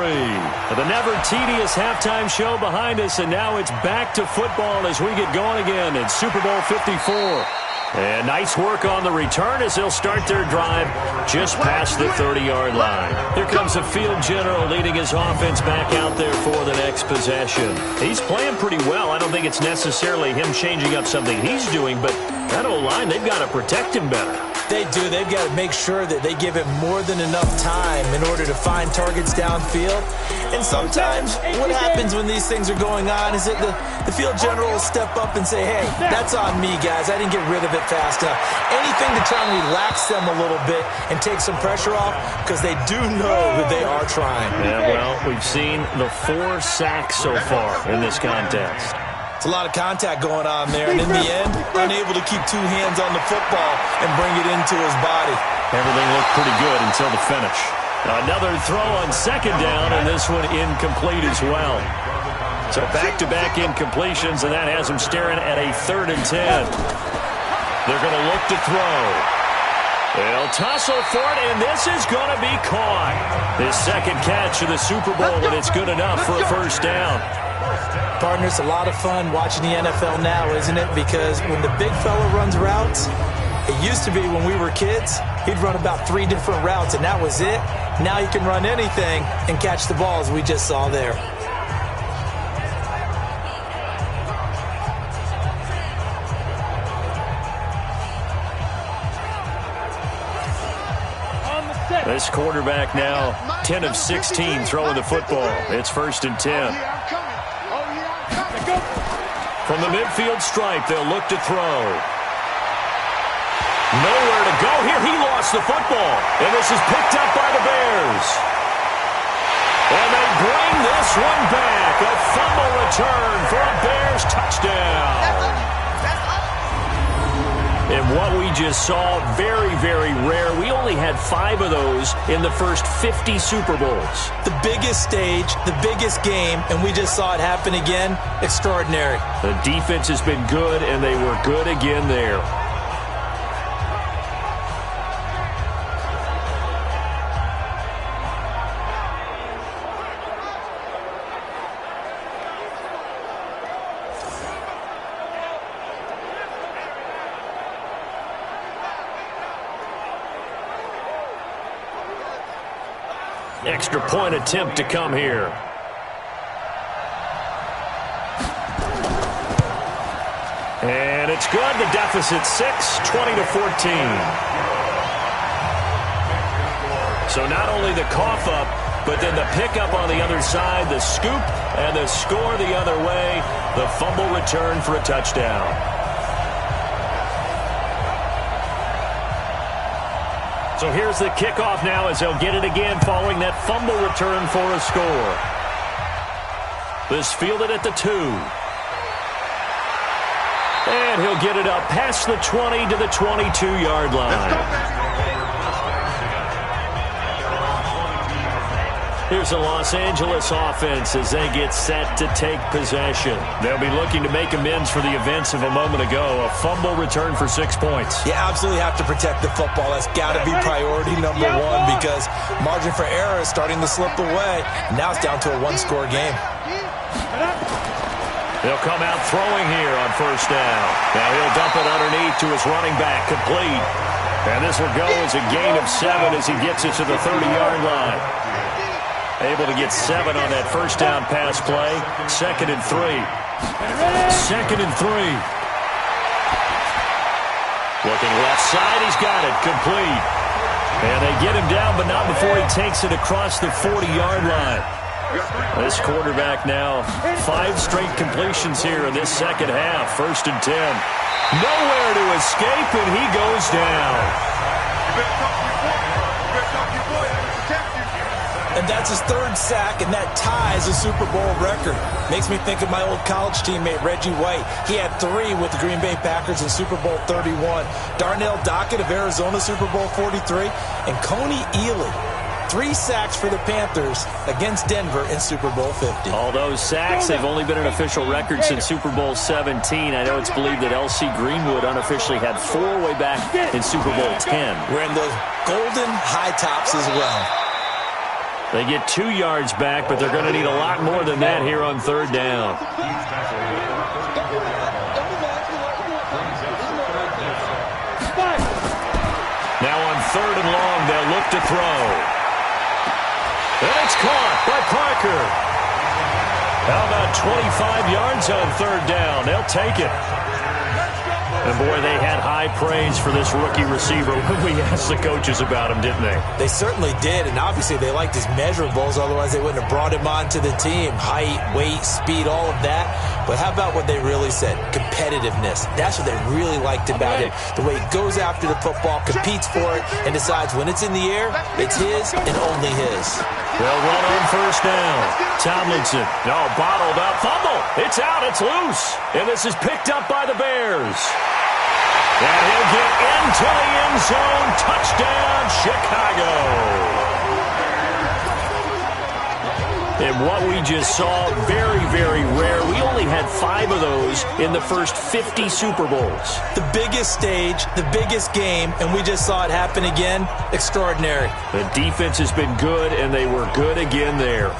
The never tedious halftime show behind us, and now it's back to football as we get going again in Super Bowl 54. And nice work on the return as they'll start their drive just past the 30-yard line. Here comes the field general leading his offense back out there for the next possession. He's playing pretty well. I don't think it's necessarily him changing up something he's doing, but that O-line, they've got to protect him better. They do. They've got to make sure that they give him more than enough time in order to find targets downfield. And sometimes what happens when these things are going on is that the field general will step up and say, hey, that's on me, guys. I didn't get rid of it fast enough. Anything to try and relax them a little bit and take some pressure off, because they do know that they are trying. Yeah, well, we've seen the 4 sacks so far in this contest. It's a lot of contact going on there, and in the end, unable to keep 2 hands on the football and bring it into his body. Everything looked pretty good until the finish. Another throw on second down, and this one incomplete as well. So back-to-back incompletions, and that has him staring at a 3rd and 10. They're going to look to throw. They'll tussle for it, and this is going to be caught. His second catch of the Super Bowl, and it's good enough for a first down. Partner, it's a lot of fun watching the NFL now, isn't it? Because when the big fella runs routes, it used to be when we were kids, he'd run about 3 different routes, and that was it. Now he can run anything and catch the ball, as we just saw there. This quarterback now 10 of 16 throwing the football. It's 1st and 10. From the midfield stripe, they'll look to throw. Nowhere to go here. He lost the football. And this is picked up by the Bears. And they bring this one back. A fumble return for a Bears touchdown. And what we just saw, very, very rare. We only had 5 of those in the first 50 Super Bowls. The biggest stage, the biggest game, and we just saw it happen again. Extraordinary. The defense has been good, and they were good again there. Extra point attempt to come here. And it's good. The deficit 6, 20-14. So not only the cough up, but then the pickup on the other side, the scoop, and the score the other way. The fumble return for a touchdown. So here's the kickoff now as they'll get it again following that fumble return for a score. This fielded at the 2. And he'll get it up past the 20 to the 22-yard line. Here's the Los Angeles offense as they get set to take possession. They'll be looking to make amends for the events of a moment ago. A fumble return for 6 points. You absolutely have to protect the football. That's got to be priority number 1 because margin for error is starting to slip away. Now it's down to a 1-score game. They'll come out throwing here on 1st down. Now he'll dump it underneath to his running back, complete. And this will go as a gain of 7 as he gets it to the 30-yard line. Able to get 7 on that 1st down pass play. 2nd and 3. 2nd and 3. Looking left side. He's got it. Complete. And they get him down, but not before he takes it across the 40-yard line. This quarterback now 5 straight completions here in this second half. 1st and 10. Nowhere to escape, and he goes down. And that's his 3rd sack, and that ties a Super Bowl record. Makes me think of my old college teammate, Reggie White. He had 3 with the Green Bay Packers in Super Bowl 31. Darnell Dockett of Arizona, Super Bowl 43. And Coney Ealy, 3 sacks for the Panthers against Denver in Super Bowl 50. All those sacks, they've only been an official record since Super Bowl 17. I know it's believed that L.C. Greenwood unofficially had 4 way back in Super Bowl 10. Wearing those golden high tops as well. They get 2 yards back, but they're going to need a lot more than that here on 3rd down. Now on 3rd and long, they'll look to throw. And it's caught by Parker. How about 25 yards on 3rd down? They'll take it. And, boy, they had high praise for this rookie receiver when we asked the coaches about him, didn't they? They certainly did, and obviously they liked his measurables. Otherwise, they wouldn't have brought him onto the team. Height, weight, speed, all of that. But how about what they really said? Competitiveness. That's what they really liked about him. The way he goes after the football, competes for it, and decides when it's in the air, it's his and only his. They'll run on 1st down. Tomlinson, bottled up. Fumble. It's out. It's loose. And this is picked up by the Bears. And he'll get into the end zone. Touchdown, Chicago. And what we just saw, very, very rare. We only had 5 of those in the first 50 Super Bowls. The biggest stage, the biggest game, and we just saw it happen again. Extraordinary. The defense has been good, and they were good again there.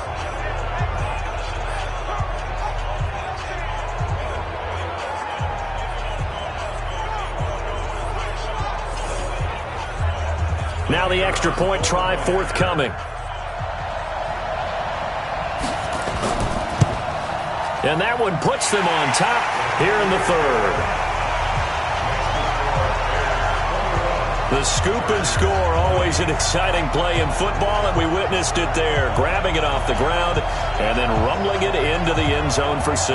Now the extra point try forthcoming. And that one puts them on top here in the 3rd. The scoop and score, always an exciting play in football, and we witnessed it there, grabbing it off the ground and then rumbling it into the end zone for 6.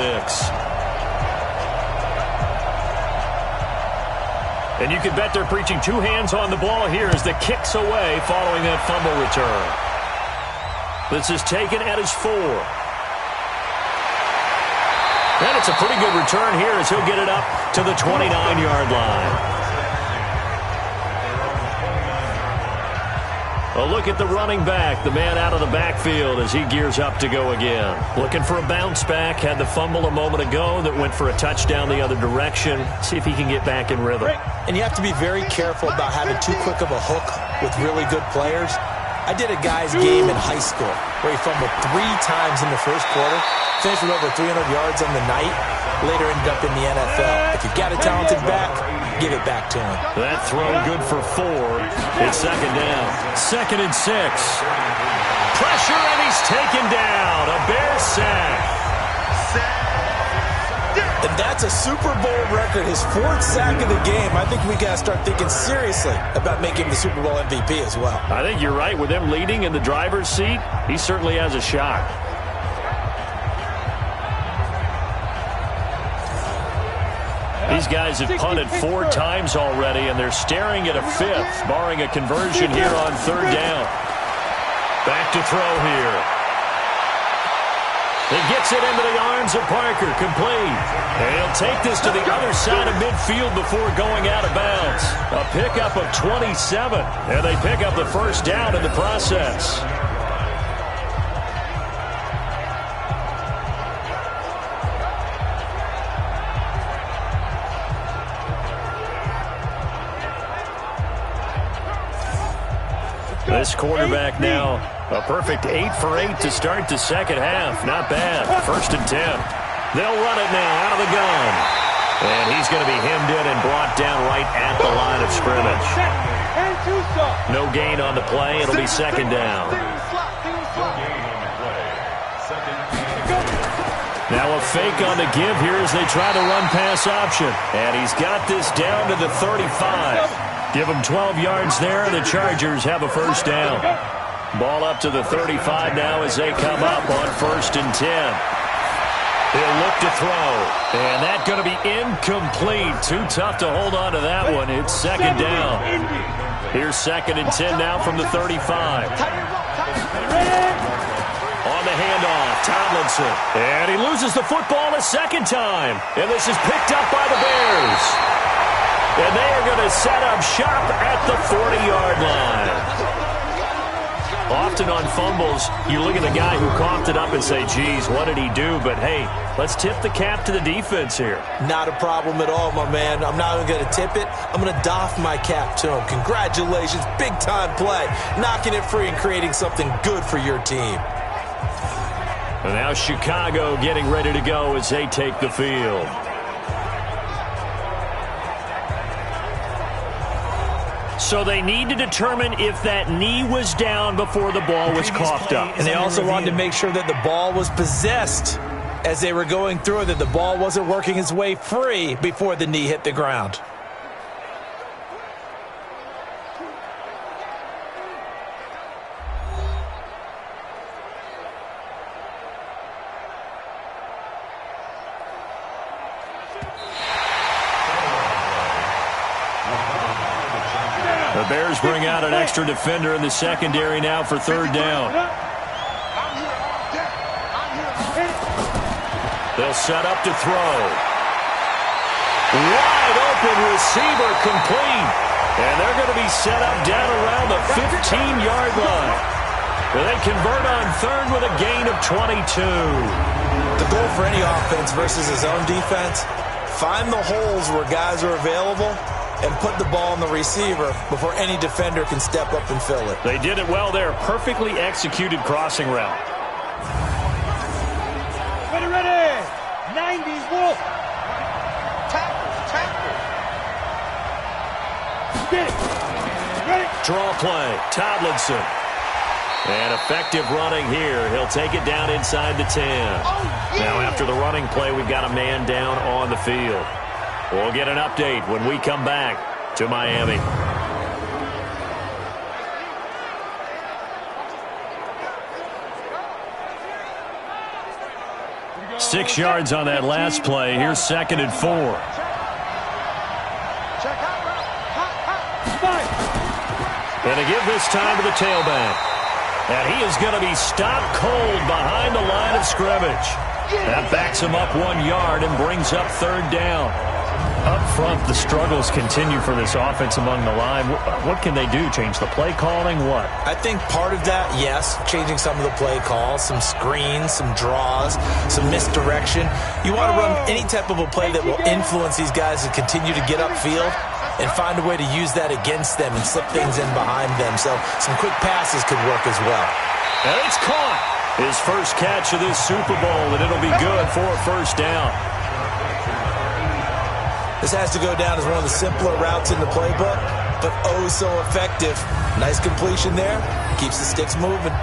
And you can bet they're preaching 2 hands on the ball here as the kick's away following that fumble return. This is taken at his 4. And it's a pretty good return here as he'll get it up to the 29-yard line. A look at the running back, the man out of the backfield as he gears up to go again. Looking for a bounce back, had the fumble a moment ago that went for a touchdown the other direction. See if he can get back in rhythm. And you have to be very careful about having too quick of a hook with really good players. I did a guy's game in high school where he fumbled 3 times in the first quarter, finished with over 300 yards on the night, later ended up in the NFL. If you've got a talented back, give it back to him. That throw good for 4. It's second down. 2nd and 6. Pressure, and he's taken down. A Bear sack. And that's a Super Bowl record, his 4th sack of the game. I think we got to start thinking seriously about making the Super Bowl MVP as well. I think you're right. With him leading in the driver's seat, he certainly has a shot. These guys have punted 4 times already, and they're staring at a 5th, barring a conversion here on 3rd down. Back to throw here. He gets it into the arms of Parker, complete. And he'll take this to the other side of midfield before going out of bounds. A pickup of 27, and they pick up the first down in the process. This quarterback now, a perfect 8 for 8 to start the second half. Not bad. 1st and 10. They'll run it now out of the gun. And he's going to be hemmed in and brought down right at the line of scrimmage. No gain on the play. It'll be 2nd down. Now a fake on the give here as they try the run-pass option. And he's got this down to the 35. Give them 12 yards there. The Chargers have a first down. Ball up to the 35 now as they come up on 1st and 10. He'll look to throw. And that's going to be incomplete. Too tough to hold on to that one. It's 2nd down. Here's 2nd and 10 now from the 35. On the handoff, Tomlinson. And he loses the football a 2nd time. And this is picked up by the Bears. And they are going to set up shop at the 40-yard line. Often on fumbles, you look at the guy who coughed it up and say, geez, what did he do? But, hey, let's tip the cap to the defense here. Not a problem at all, my man. I'm not even going to tip it. I'm going to doff my cap to him. Congratulations, big-time play. Knocking it free and creating something good for your team. And now Chicago getting ready to go as they take the field. So they need to determine if that knee was down before the ball was coughed up. And they also wanted to make sure that the ball was possessed as they were going through it, that the ball wasn't working its way free before the knee hit the ground. The Bears bring out an extra defender in the secondary now for 3rd down. They'll set up to throw. Wide open receiver, complete. And they're going to be set up down around the 15-yard line. They convert on 3rd with a gain of 22. The goal for any offense versus his own defense, find the holes where guys are available and put the ball on the receiver before any defender can step up and fill it. They did it well there. Perfectly executed crossing route. Ready. 90s Wolf. Tackle. Get it. Ready. Draw play. Tomlinson. And effective running here. He'll take it down inside the 10. Now after the running play, we've got a man down on the field. We'll get an update when we come back to Miami. 6 yards on that last play. Here's 2nd and 4. And to give this time to the tailback. And he is going to be stopped cold behind the line of scrimmage. That backs him up 1 yard and brings up 3rd down. Up front, the struggles continue for this offense among the line. What can they do? Change the play calling? What? I think part of that, yes, changing some of the play calls, some screens, some draws, some misdirection. You want to run any type of a play that will influence these guys to continue to get upfield and find a way to use that against them and slip things in behind them. So some quick passes could work as well. And it's caught. His first catch of this Super Bowl, and it'll be good for a 1st down. This has to go down as one of the simpler routes in the playbook, but oh so effective. Nice completion there. Keeps the sticks moving.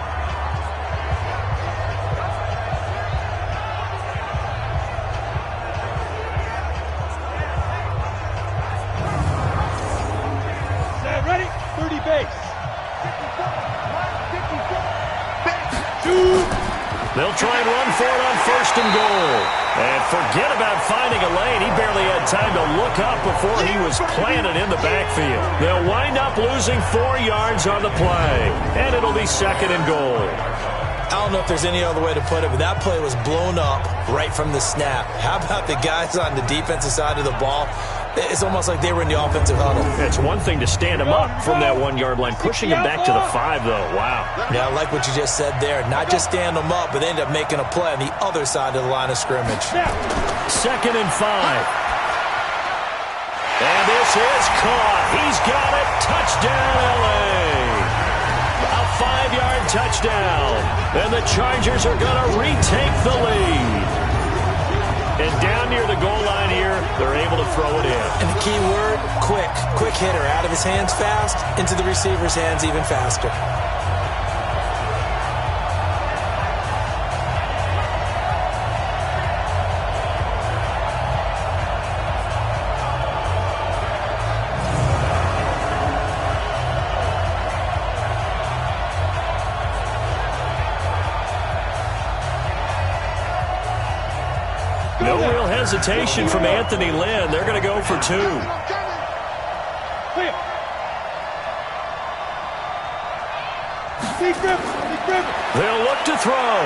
Ready? 30 base. They'll try and run for it on 1st and goal. And forget about finding a lane. He barely had time to look up before he was planted in the backfield. They'll wind up losing 4 yards on the play. And it'll be 2nd and goal. I don't know if there's any other way to put it, but that play was blown up right from the snap. How about the guys on the defensive side of the ball? It's almost like they were in the offensive huddle. It's one thing to stand him up from that 1 yard line. Pushing him back to the 5, though. Wow. Yeah, I like what you just said there. Not just stand them up, but they end up making a play on the other side of the line of scrimmage. 2nd and 5. And this is caught. He's got it. Touchdown, L.A. A 5-yard touchdown. And the Chargers are going to retake the lead. And down near the goal line here, they're able to throw it in. And the key word, quick. Quick hitter. Out of his hands fast, into the receiver's hands even faster. No real hesitation from Anthony Lynn. They're going to go for 2. They'll look to throw.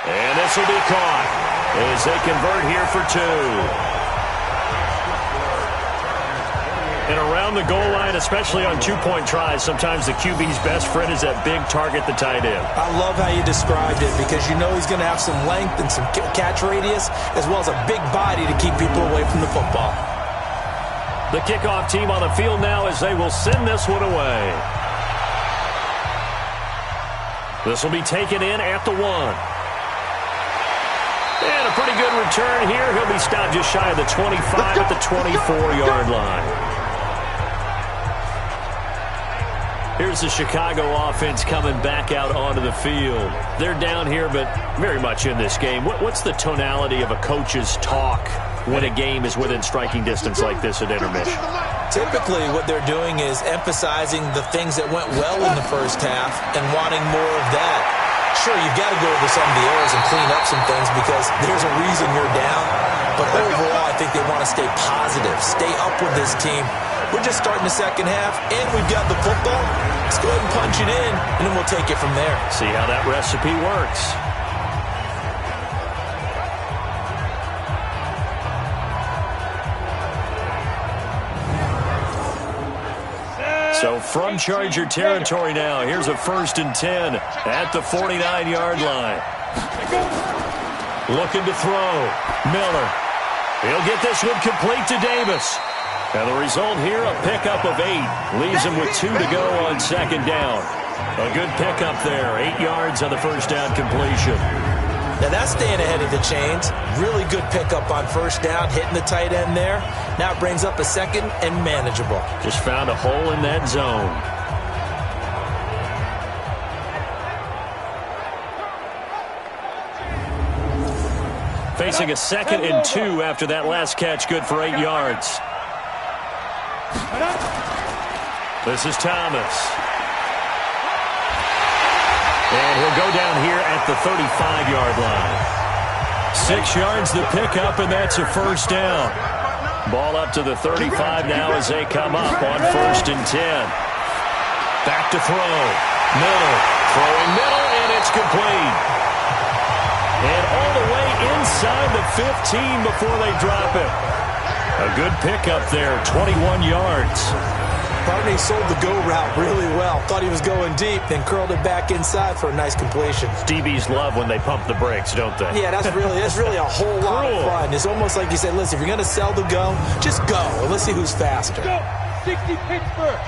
And this will be caught as they convert here for 2. And around the goal line, especially on 2-point tries, sometimes the QB's best friend is that big target, the tight end. I love how you described it because you know he's going to have some length and some catch radius as well as a big body to keep people away from the football. The kickoff team on the field now as they will send this one away. This will be taken in at the 1. And a pretty good return here. He'll be stopped just shy of the 25 at the 24-yard line. Here's the Chicago offense coming back out onto the field. They're down here, but very much in this game. What's the tonality of a coach's talk when a game is within striking distance like this at intermission? Typically, what they're doing is emphasizing the things that went well in the first half and wanting more of that. Sure, you've got to go over some of the errors and clean up some things because there's a reason you're down. But overall, I think they want to stay positive, stay up with this team. We're just starting the second half, and we've got the football. Let's go ahead and punch it in, and then we'll take it from there. See how that recipe works. So from Charger territory now, here's a 1st and 10 at the 49-yard line. Looking to throw. Miller. He'll get this one complete to Davis. And the result here, a pickup of 8. Leaves him with 2 to go on 2nd down. A good pickup there. 8 yards on the 1st down completion. Now that's staying ahead of the chains. Really good pickup on 1st down, hitting the tight end there. Now it brings up a 2nd and manageable. Just found a hole in that zone. Facing a 2nd and 2 after that last catch, good for 8 yards. This is Thomas. And he'll go down here at the 35-yard line. 6 yards the pickup, and that's a first down. Ball up to the 35 now as they come up on 1st and 10. Back to throw. Miller throwing middle, and it's complete. And all the way inside the 15 before they drop it. A good pickup there, 21 yards. Barney sold the go route really well. Thought he was going deep, then curled it back inside for a nice completion. DBs love when they pump the brakes, don't they? Yeah, that's really a whole lot of fun. It's almost like you said, listen, if you're going to sell the go, just go, and let's see who's faster. Go, 60 Pittsburgh.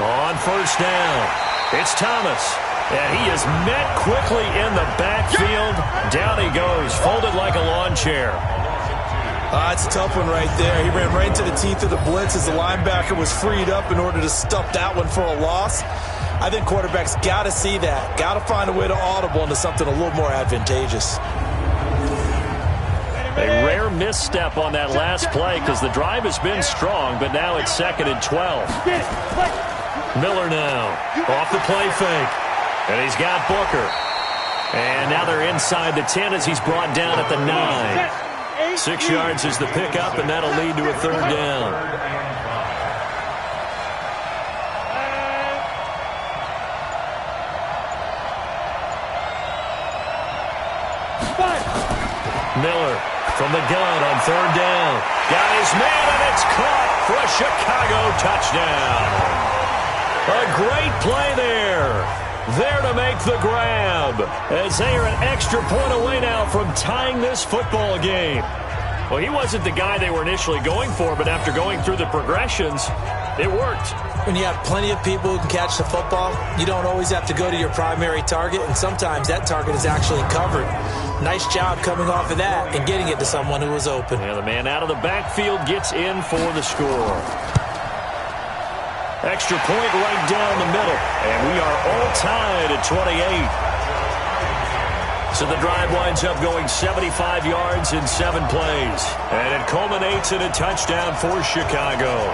On 1st down, it's Thomas. And he is met quickly in the backfield. Down he goes, folded like a lawn chair. It's a tough one right there. He ran right into the teeth of the blitz as the linebacker was freed up in order to stuff that one for a loss. I think quarterbacks got to see that. Got to find a way to audible into something a little more advantageous. A rare misstep on that last play because the drive has been strong, but now it's 2nd and 12. Miller now off the play fake. And he's got Booker. And now they're inside the 10 as he's brought down at the 9. 6 yards is the pickup, and that'll lead to a 3rd down. Miller from the gun on 3rd down. Got his man, and it's caught for a Chicago touchdown. A great play there. There to make the grab, as they are an extra point away now from tying this football game. Well, he wasn't the guy they were initially going for, but after going through the progressions, it worked. When you have plenty of people who can catch the football, you don't always have to go to your primary target, and sometimes that target is actually covered. Nice job coming off of that and getting it to someone who was open. Yeah, the man out of the backfield gets in for the score. Extra point right down the middle. And we are all tied at 28. So the drive winds up going 75 yards in 7 plays. And it culminates in a touchdown for Chicago.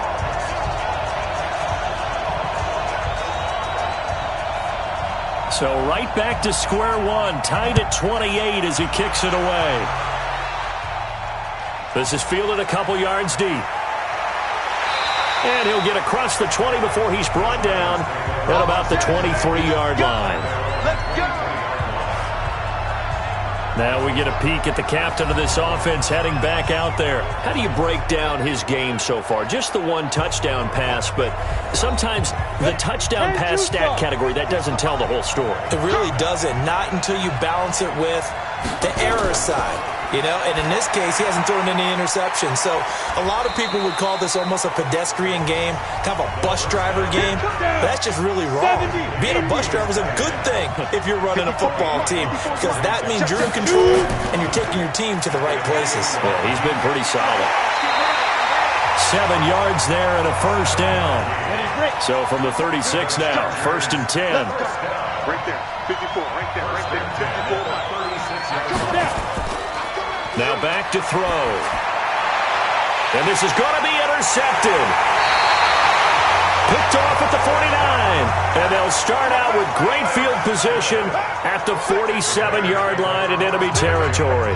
So right back to square one. Tied at 28 as he kicks it away. This is fielded a couple yards deep. And he'll get across the 20 before he's brought down at about the 23-yard line. Let's go. Now we get a peek at the captain of this offense heading back out there. How do you break down his game so far? Just the one touchdown pass, but sometimes the touchdown pass stat category, that doesn't tell the whole story. It really doesn't. Not until you balance it with the error side. You know, and in this case, he hasn't thrown any interceptions. So a lot of people would call this almost a pedestrian game, kind of a bus driver game. But that's just really wrong. Being a bus driver is a good thing if you're running a football team, because that means you're in control and you're taking your team to the right places. Yeah, he's been pretty solid. 7 yards there and a first down. So from the 36 now, 1st and 10. Right there, 54, right there, 54. Now back to throw. And this is going to be intercepted. Picked off at the 49. And they'll start out with great field position at the 47-yard line in enemy territory.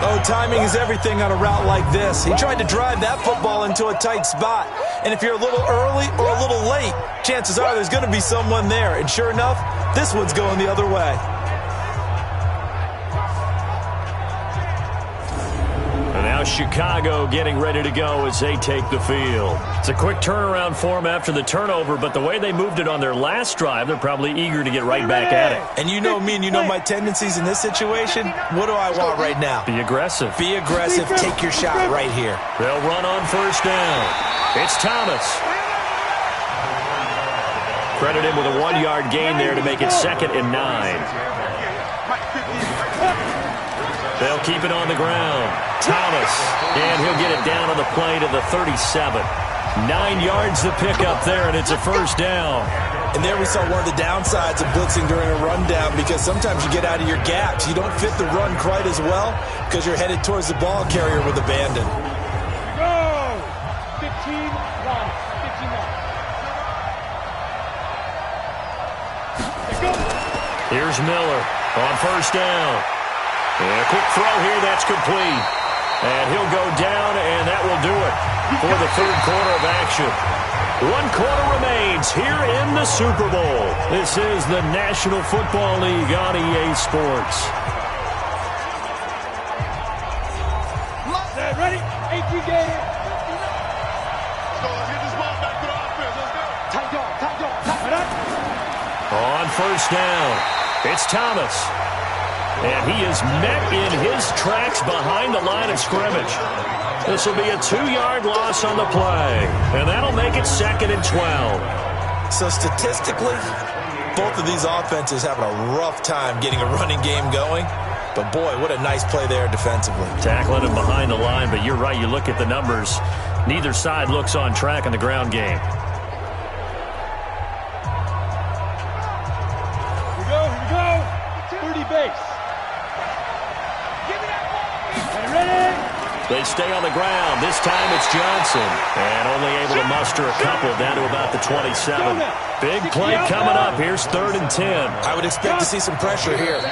Oh, timing is everything on a route like this. He tried to drive that football into a tight spot. And if you're a little early or a little late, chances are there's going to be someone there. And sure enough, this one's going the other way. Chicago getting ready to go as they take the field. It's a quick turnaround for them after the turnover, but the way they moved it on their last drive, they're probably eager to get right back at it. And you know me and you know my tendencies in this situation. What do I want right now? Be aggressive. Be aggressive. Take your shot right here. They'll run on first down. It's Thomas. Credit him with a 1-yard gain there to make it 2nd and 9. They'll keep it on the ground. Thomas, and he'll get it down on the play to the 37. 9 yards to pick up there, and it's a first down. And there we saw one of the downsides of blitzing during a rundown, because sometimes you get out of your gaps. You don't fit the run quite as well because you're headed towards the ball carrier with abandon. Go! 15-1. 15-1. Here's Miller on first down. And a quick throw here, that's complete. And he'll go down, and that will do it for the third quarter of action. 1 quarter remains here in the Super Bowl. This is the National Football League on EA Sports. Ready? 18 Gator. Let's get this ball back to the offense. Let's go. Tight dog. On first down, it's Thomas. And he is met in his tracks behind the line of scrimmage. This will be a 2-yard loss on the play. And that'll make it 2nd and 12. So statistically, both of these offenses having a rough time getting a running game going. But, boy, what a nice play there defensively. Tackling him behind the line, but you're right. You look at the numbers. Neither side looks on track in the ground game. Here we go. 30 base. Ready? They stay on the ground. This time it's Johnson. And only able to muster a couple down to about the 27. Big play coming up. Here's 3rd and 10. I would expect to see some pressure here.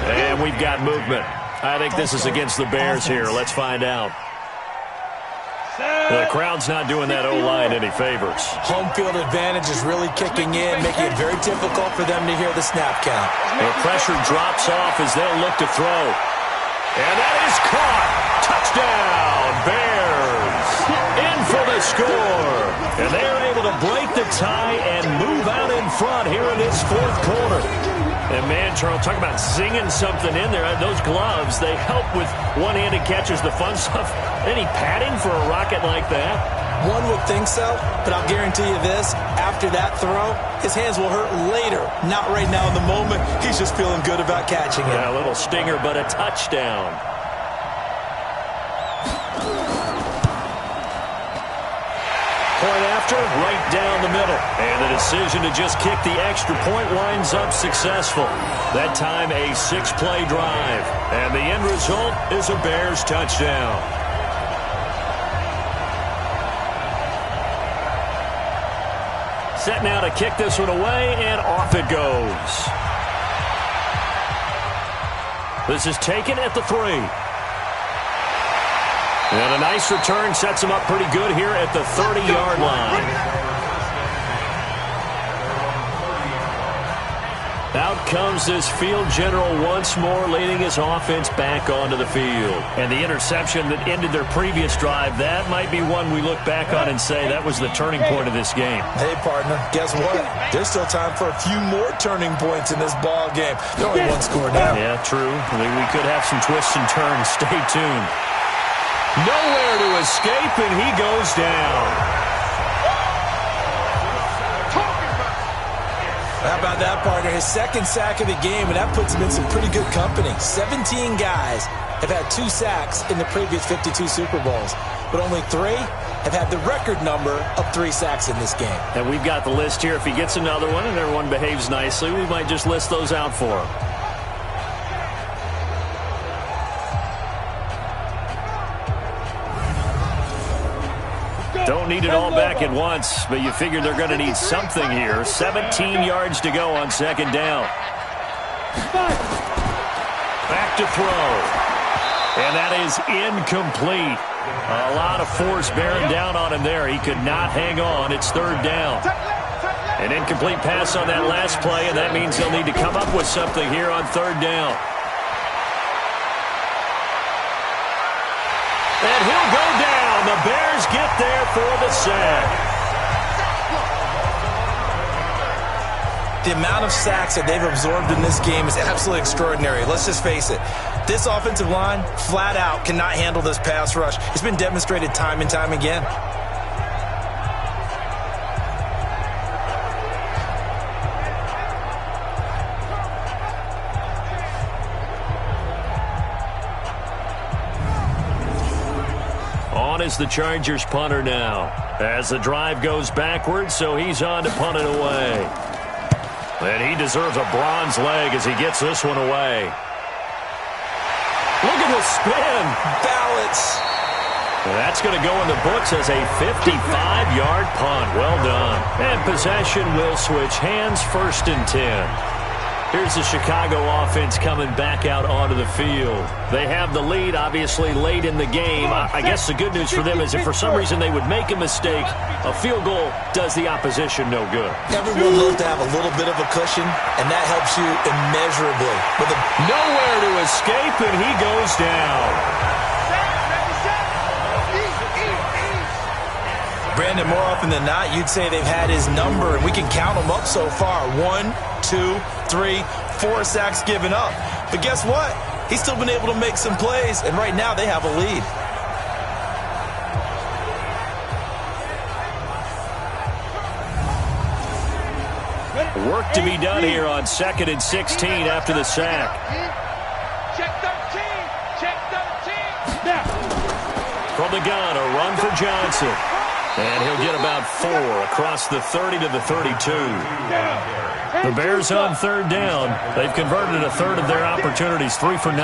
And we've got movement. I think this is against the Bears here. Let's find out. The crowd's not doing that O-line any favors. Home field advantage is really kicking in, making it very difficult for them to hear the snap count. The pressure drops off as they'll look to throw. And that is caught. Touchdown, Bears. In for the score. And they're able to break the tie and move out in front here in this 4th quarter. And, man, Charles, talk about zinging something in there. Those gloves, they help with one-handed catches, the fun stuff. Any padding for a rocket like that? One would think so, but I'll guarantee you this. After that throw, his hands will hurt later. Not right now in the moment. He's just feeling good about catching it. Yeah, a little stinger, but a touchdown. Point after, right down the middle. And the decision to just kick the extra point winds up successful. That time a 6-play drive. And the end result is a Bears touchdown. Set now to kick this one away, and off it goes. This is taken at the 3. And a nice return sets him up pretty good here at the 30-yard line. Out comes this field general once more, leading his offense back onto the field. And the interception that ended their previous drive, that might be one we look back on and say that was the turning point of this game. Hey, partner, guess what? There's still time for a few more turning points in this ball game. There's only one score now. Yeah, true. We could have some twists and turns. Stay tuned. Nowhere to escape, and he goes down. How about that, partner? His 2nd sack of the game, and that puts him in some pretty good company. 17 guys have had 2 sacks in the previous 52 Super Bowls, but only 3 have had the record number of 3 sacks in this game. And we've got the list here. If he gets another one and everyone behaves nicely, we might just list those out for him. Don't need it all back at once, but you figure they're going to need something here. 17 yards to go on 2nd down. Back to throw. And that is incomplete. A lot of force bearing down on him there. He could not hang on. It's 3rd down. An incomplete pass on that last play, and that means they'll need to come up with something here on 3rd down. And he'll go down. The Bears get there for the sack. The amount of sacks that they've absorbed in this game is absolutely extraordinary. Let's just face it. This offensive line, flat out, cannot handle this pass rush. It's been demonstrated time and time again. Is the Chargers punter now as the drive goes backwards, so he's on to punt it away. And he deserves a bronze leg as he gets this one away. Look at the spin. Balance. That's going to go in the books as a 55-yard punt. Well done. And possession will switch hands, 1st and 10. Here's the Chicago offense coming back out onto the field. They have the lead, obviously, late in the game. I guess the good news for them is if for some reason they would make a mistake, a field goal does the opposition no good. Everyone loves to have a little bit of a cushion, and that helps you immeasurably. Nowhere to escape, and he goes down. Brandon, more often than not, you'd say they've had his number, and we can count them up so far. 1, 2, 3, 4 sacks given up. But guess what? He's still been able to make some plays, and right now they have a lead. Work to be done here on 2nd and 16 after the sack. Check 13. Check 13. Now. From the gun, a run for Johnson. And he'll get about 4 across the 30 to the 32. The Bears on 3rd down. They've converted a third of their opportunities, 3 for 9.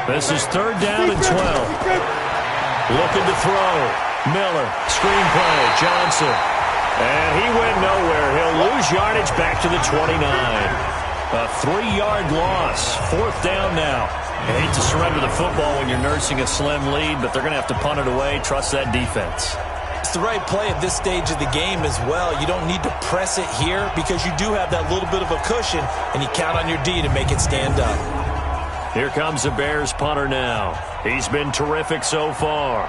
This is 3rd down and 12. Looking to throw. Miller, screen play, Johnson. And he went nowhere. He'll lose yardage back to the 29. A 3-yard loss. 4th down now. I hate to surrender the football when you're nursing a slim lead, but they're going to have to punt it away. Trust that defense. It's the right play at this stage of the game as well. You don't need to press it here because you do have that little bit of a cushion, and you count on your D to make it stand up. Here comes the Bears punter now. He's been terrific so far.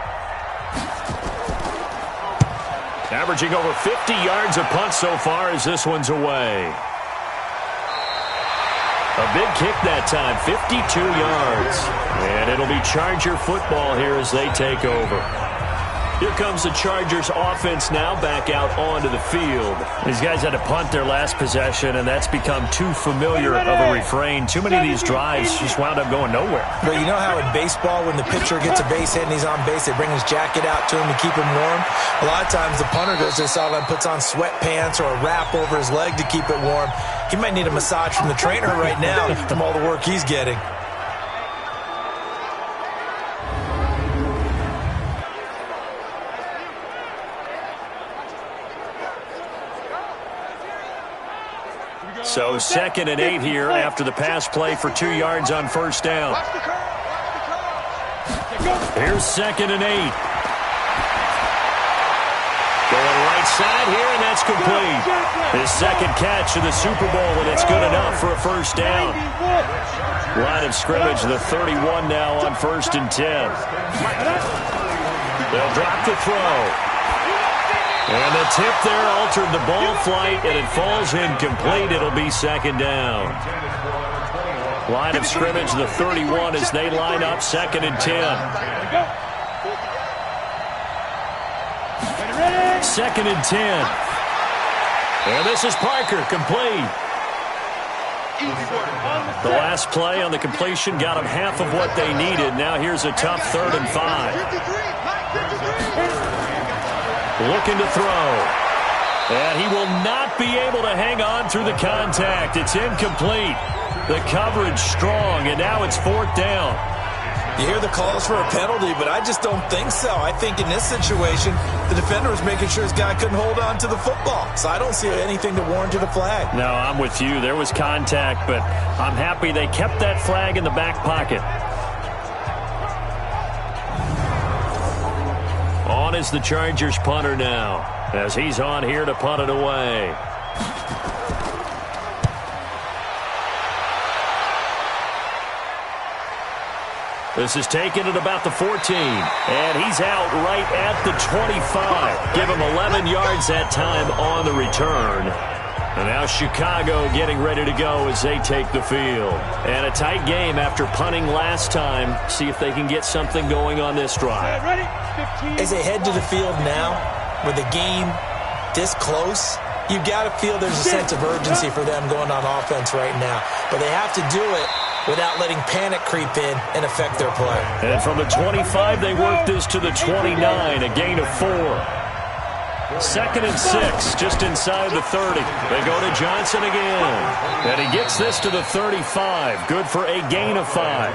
Averaging over 50 yards a punt so far as this one's away. A big kick that time, 52 yards. And it'll be Charger football here as they take over. Here comes the Chargers offense now back out onto the field. These guys had to punt their last possession, and that's become too familiar of a refrain. Too many of these drives just wound up going nowhere. But you know how in baseball when the pitcher gets a base hit and he's on base, they bring his jacket out to him to keep him warm? A lot of times the punter goes to the sideline, puts on sweatpants or a wrap over his leg to keep it warm. He might need a massage from the trainer right now from all the work he's getting. So 2nd and 8 here after the pass play for 2 yards on 1st down. Here's 2nd and 8. Going right side here, and that's complete. His 2nd catch of the Super Bowl, and it's good enough for a 1st down. Line of scrimmage, the 31 now on 1st and 10. They'll drop the throw. And the tip there altered the ball flight, and it falls incomplete. It'll be 2nd down. Line of scrimmage, the 31 as they line up 2nd and 10. 2nd and 10. And this is Parker, complete. The last play on the completion got them half of what they needed. Now here's a tough 3rd and 5. Looking to throw. And he will not be able to hang on through the contact. It's incomplete. The coverage strong, and now it's 4th down. You hear the calls for a penalty, but I just don't think so. I think in this situation, the defender was making sure his guy couldn't hold on to the football. So I don't see anything to warrant a flag. No, I'm with you. There was contact, but I'm happy they kept that flag in the back pocket. On is the Chargers punter now, as he's on here to punt it away. This is taken at about the 14, and he's out right at the 25. Give him 11 yards that time on the return. And now Chicago getting ready to go as they take the field. And a tight game after punting last time. See if they can get something going on this drive. As they head to the field now, with the game this close, you've got to feel there's a sense of urgency for them going on offense right now. But they have to do it without letting panic creep in and affect their play. And from the 25, they work this to the 29, a gain of 4. 2nd and 6, just inside the 30. They go to Johnson again. And he gets this to the 35. Good for a gain of 5.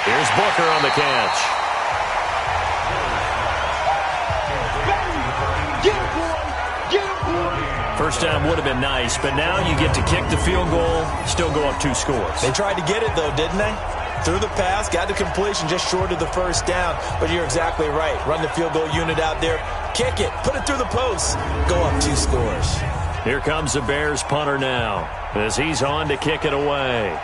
Here's Booker on the catch. First down would have been nice, but now you get to kick the field goal, still go up 2 scores. They tried to get it, though, didn't they? Threw the pass, got the completion just short of the first down. But you're exactly right. Run the field goal unit out there, kick it, put it through the post, go up 2 scores. Here comes the Bears punter now as he's on to kick it away.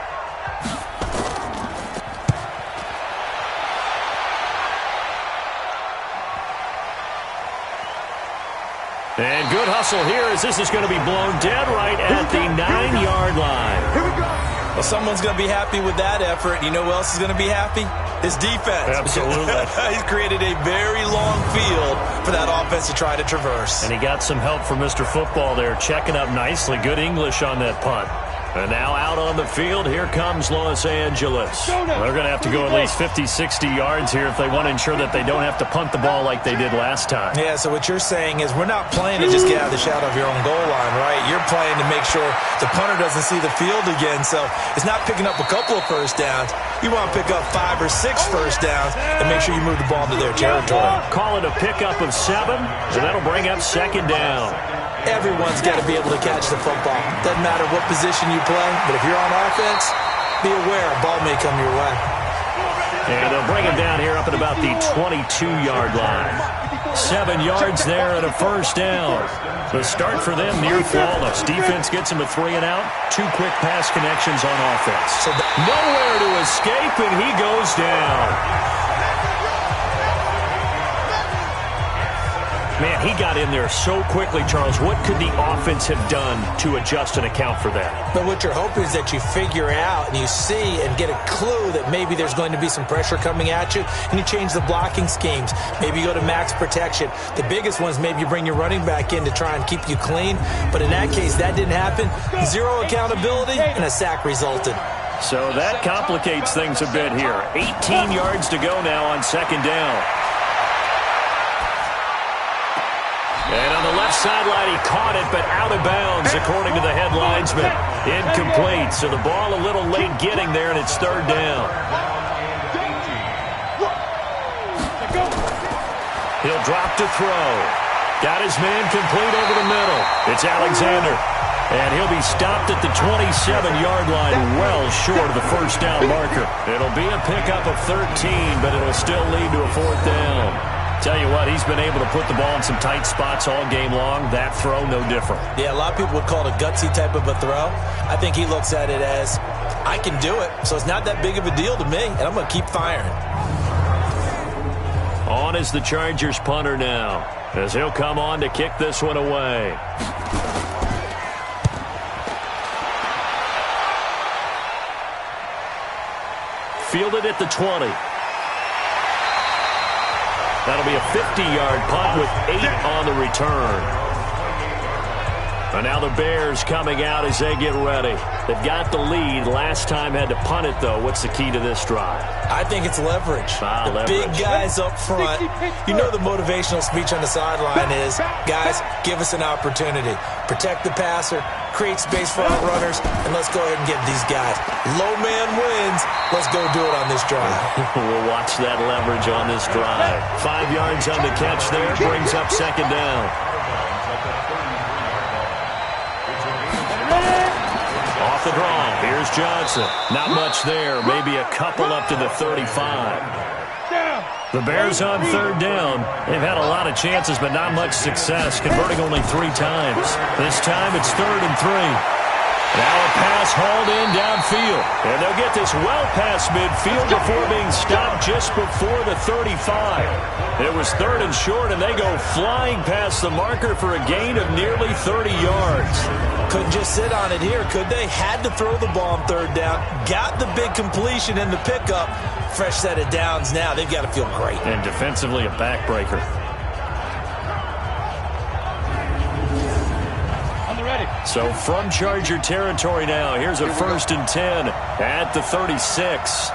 And good hustle here as this is going to be blown dead right at the 9-yard line. Here we go. Well, someone's going to be happy with that effort. You know who else is going to be happy? His defense. Absolutely. He's created a very long field for that offense to try to traverse. And he got some help from Mr. Football there, checking up nicely. Good English on that punt. And now out on the field, here comes Los Angeles. They're going to have to go at least 50, 60 yards here if they want to ensure that they don't have to punt the ball like they did last time. Yeah, so what you're saying is we're not playing to just get out of the shadow of your own goal line, right? You're playing to make sure the punter doesn't see the field again. So it's not picking up a couple of first downs. You want to pick up 5 or 6 first downs and make sure you move the ball into their territory. Call it a pickup of 7, so that'll bring up 2nd down. Everyone's got to be able to catch the football. Doesn't matter what position you play, but if you're on offense, be aware a ball may come your way. And they'll bring him down here up at about the 22-yard line. 7 yards there and a first down. The start for them near flawless. Defense gets him a 3 and out. 2 quick pass connections on offense. So nowhere to escape, and he goes down. Man, he got in there so quickly, Charles. What could the offense have done to adjust and account for that? But what you're hoping is that you figure out and you see and get a clue that maybe there's going to be some pressure coming at you, and you change the blocking schemes. Maybe you go to max protection. The biggest ones, maybe you bring your running back in to try and keep you clean. But in that case, that didn't happen. 0 accountability, and a sack resulted. So that complicates things a bit here. 18 yards to go now on 2nd down. And on the left sideline, he caught it, but out of bounds, according to the head linesman. Incomplete, so the ball a little late getting there, and it's 3rd down. He'll drop to throw. Got his man complete over the middle. It's Alexander. And he'll be stopped at the 27-yard line, well short of the first down marker. It'll be a pickup of 13, but it'll still lead to a 4th down. Tell you what, he's been able to put the ball in some tight spots all game long. That throw, no different. Yeah, a lot of people would call it a gutsy type of a throw. I think he looks at it as, I can do it, so it's not that big of a deal to me, and I'm going to keep firing. On is the Chargers punter now, as he'll come on to kick this one away. Fielded at the 20. That'll be a 50-yard punt with 8 on the return. And now the Bears coming out as they get ready. They've got the lead. Last time had to punt it, though. What's the key to this drive? I think it's leverage. The big guys up front. You know the motivational speech on the sideline is, guys, give us an opportunity. Protect the passer, create space for our runners, and let's go ahead and get these guys. Low man wins. Let's go do it on this drive. We'll watch that leverage on this drive. 5 yards on the catch there. Brings up 2nd down. Off the draw. Here's Johnson. Not much there. Maybe a couple up to the 35. The Bears on 3rd down. They've had a lot of chances, but not much success, converting only 3 times. This time it's 3rd and 3. Now a pass hauled in downfield. And they'll get this well past midfield before being stopped just before the 35. It was 3rd and short, and they go flying past the marker for a gain of nearly 30 yards. Couldn't just sit on it here, could they? Had to throw the ball on 3rd down. Got the big completion in the pickup. Fresh set of downs now. They've got to feel great. And defensively a backbreaker. So from Charger territory now, here's a 1st and 10 at the 36.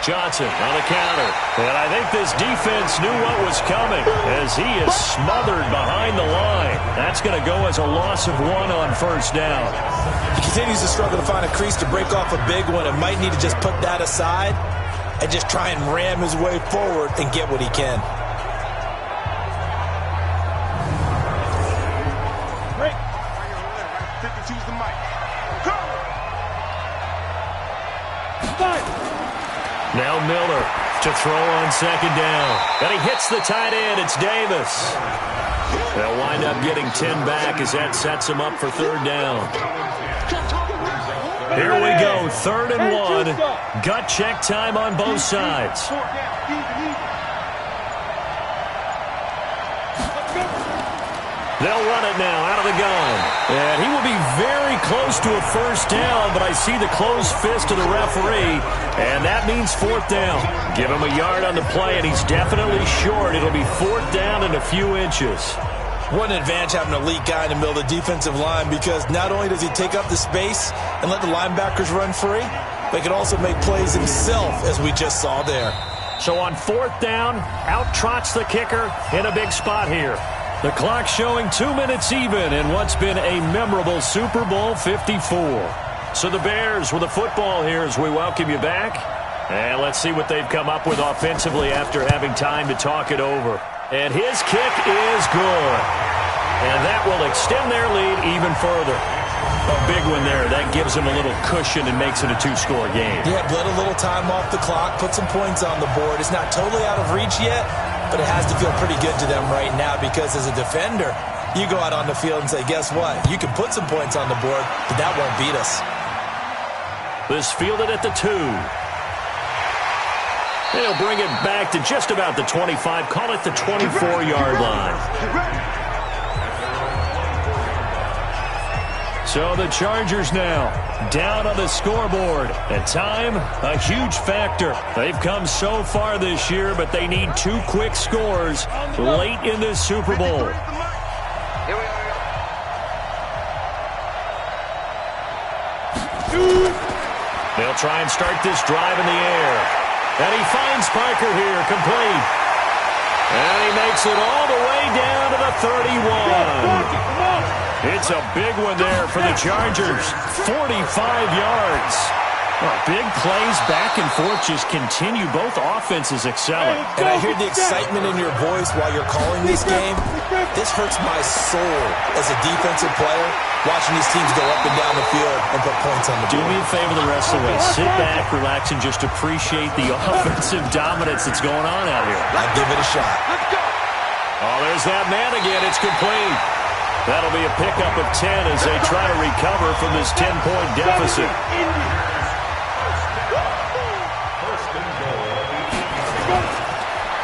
Johnson on the counter. And I think this defense knew what was coming as he is smothered behind the line. That's going to go as a loss of 1 on 1st down. He continues to struggle to find a crease to break off a big one and might need to just put that aside and just try and ram his way forward and get what he can. Now Miller to throw on second down. And he hits the tight end. It's Davis. They'll wind up getting 10 back as that sets him up for third down. Here we go, 3rd and 1. Gut check time on both sides. They'll run it now out of the gun. And he will be very close to a first down, but I see the closed fist of the referee, and that means 4th down. Give him a yard on the play, and he's definitely short. It'll be 4th down and a few inches. What an advantage having an elite guy in the middle of the defensive line, because not only does he take up the space and let the linebackers run free, but he can also make plays himself, as we just saw there. So on 4th down, out trots the kicker in a big spot here. The clock showing 2 minutes even in what's been a memorable Super Bowl 54. So the Bears with the football here as we welcome you back. And let's see what they've come up with offensively after having time to talk it over. And his kick is good. And that will extend their lead even further. A big one there. That gives them a little cushion and makes it a 2-score game. Yeah, bled a little time off the clock, put some points on the board. It's not totally out of reach yet, but it has to feel pretty good to them right now, because as a defender, you go out on the field and say, guess what? You can put some points on the board, but that won't beat us. This fielded at the 2. They'll bring it back to just about the 25. Call it the 24-yard line. So the Chargers now down on the scoreboard. And time, a huge factor. They've come so far this year, but they need 2 quick scores late in this Super Bowl. They'll try and start this drive in the air. And he finds Parker here, complete. And he makes it all the way down to the 31. It's a big one there for the Chargers. 45 yards. Well, big plays back and forth just continue. Both offenses excelling. And I hear the excitement in your voice while you're calling this game. This hurts my soul as a defensive player, watching these teams go up and down the field and put points on the board. Do me a favor the rest of the way. Sit back, relax, and just appreciate the offensive dominance that's going on out here. I'd give it a shot. Oh, there's that man again. It's complete. That'll be a pickup of 10 as they try to recover from this 10-point deficit.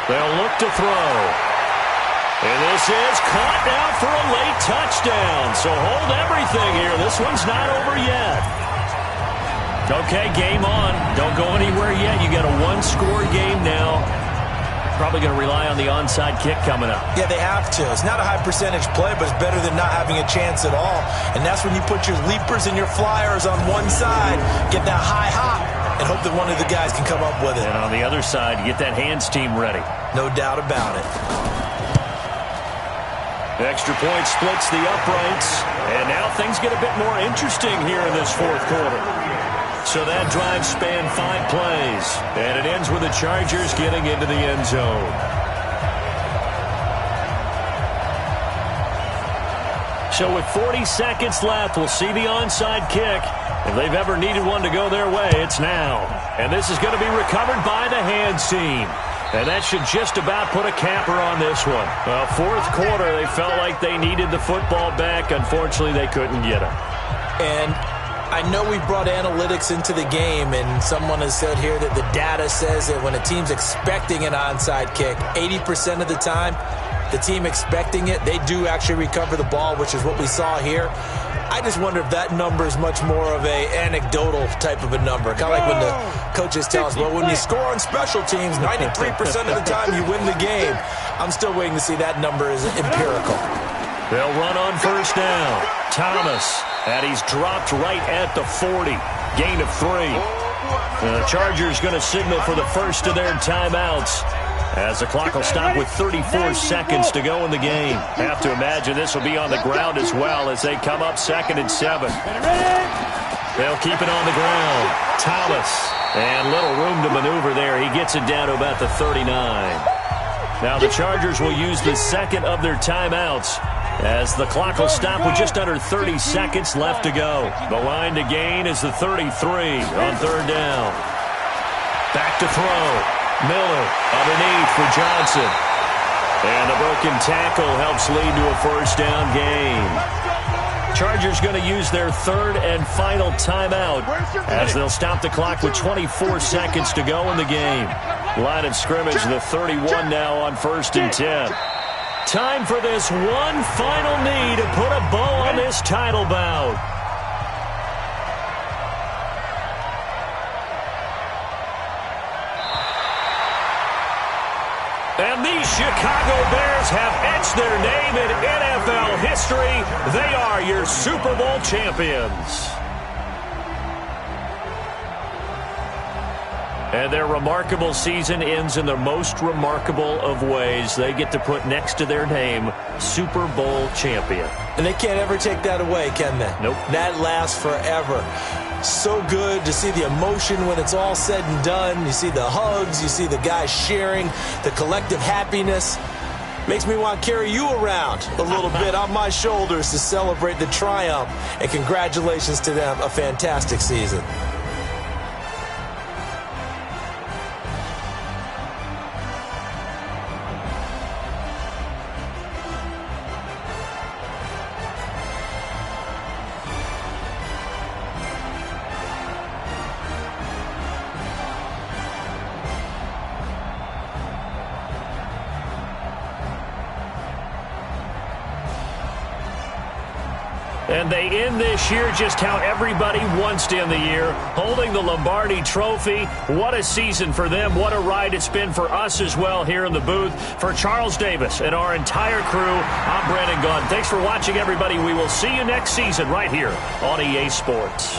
They'll look to throw. And this is caught now for a late touchdown. So hold everything here. This one's not over yet. Okay, game on. Don't go anywhere yet. You got a 1-score game now. Probably going to rely on the onside kick coming up. Yeah, they have to. It's not a high percentage play, but it's better than not having a chance at all. And that's when you put your leapers and your flyers on one side, get that high hop, and hope that one of the guys can come up with it. And on the other side, get that hands team ready. No doubt about it. Extra point splits the uprights. And now things get a bit more interesting here in this 4th quarter. So that drive spanned 5 plays, and it ends with the Chargers getting into the end zone. So with 40 seconds left, we'll see the onside kick. If they've ever needed one to go their way, it's now. And this is going to be recovered by the hands team. And that should just about put a capper on this one. Well, 4th quarter, they felt like they needed the football back. Unfortunately, they couldn't get it. And I know we brought analytics into the game, and someone has said here that the data says that when a team's expecting an onside kick, 80% of the time, the team expecting it, they do actually recover the ball, which is what we saw here. I just wonder if that number is much more of a anecdotal type of a number. Kind of like when the coaches tell us, well, when you score on special teams, 93% of the time you win the game. I'm still waiting to see that number is empirical. They'll run on first down. Thomas, and he's dropped right at the 40. Gain of 3. The Chargers going to signal for the first of their timeouts, as the clock will stop with 34 seconds to go in the game. Have to imagine this will be on the ground as well as they come up 2nd and 7. They'll keep it on the ground. Thomas, and little room to maneuver there. He gets it down to about the 39. Now the Chargers will use the second of their timeouts, as the clock will stop with just under 30 seconds left to go. The line to gain is the 33 on 3rd down. Back to throw. Miller underneath for Johnson. And the broken tackle helps lead to a first down gain. Chargers going to use their third and final timeout as they'll stop the clock with 24 seconds to go in the game. Line of scrimmage, the 31 now on 1st and 10. Time for this one final knee to put a bow on this title bout. And these Chicago Bears have etched their name in NFL history. They are your Super Bowl champions. And their remarkable season ends in the most remarkable of ways. They get to put next to their name, Super Bowl champion. And they can't ever take that away, can they? Nope. That lasts forever. So good to see the emotion when it's all said and done. You see the hugs, you see the guys sharing, the collective happiness. Makes me want to carry you around a little bit on my shoulders to celebrate the triumph. And congratulations to them, a fantastic season. And they end this year just how everybody wants to end the year, holding the Lombardi Trophy. What a season for them. What a ride it's been for us as well here in the booth. For Charles Davis and our entire crew, I'm Brandon Gaudin. Thanks for watching, everybody. We will see you next season right here on EA Sports.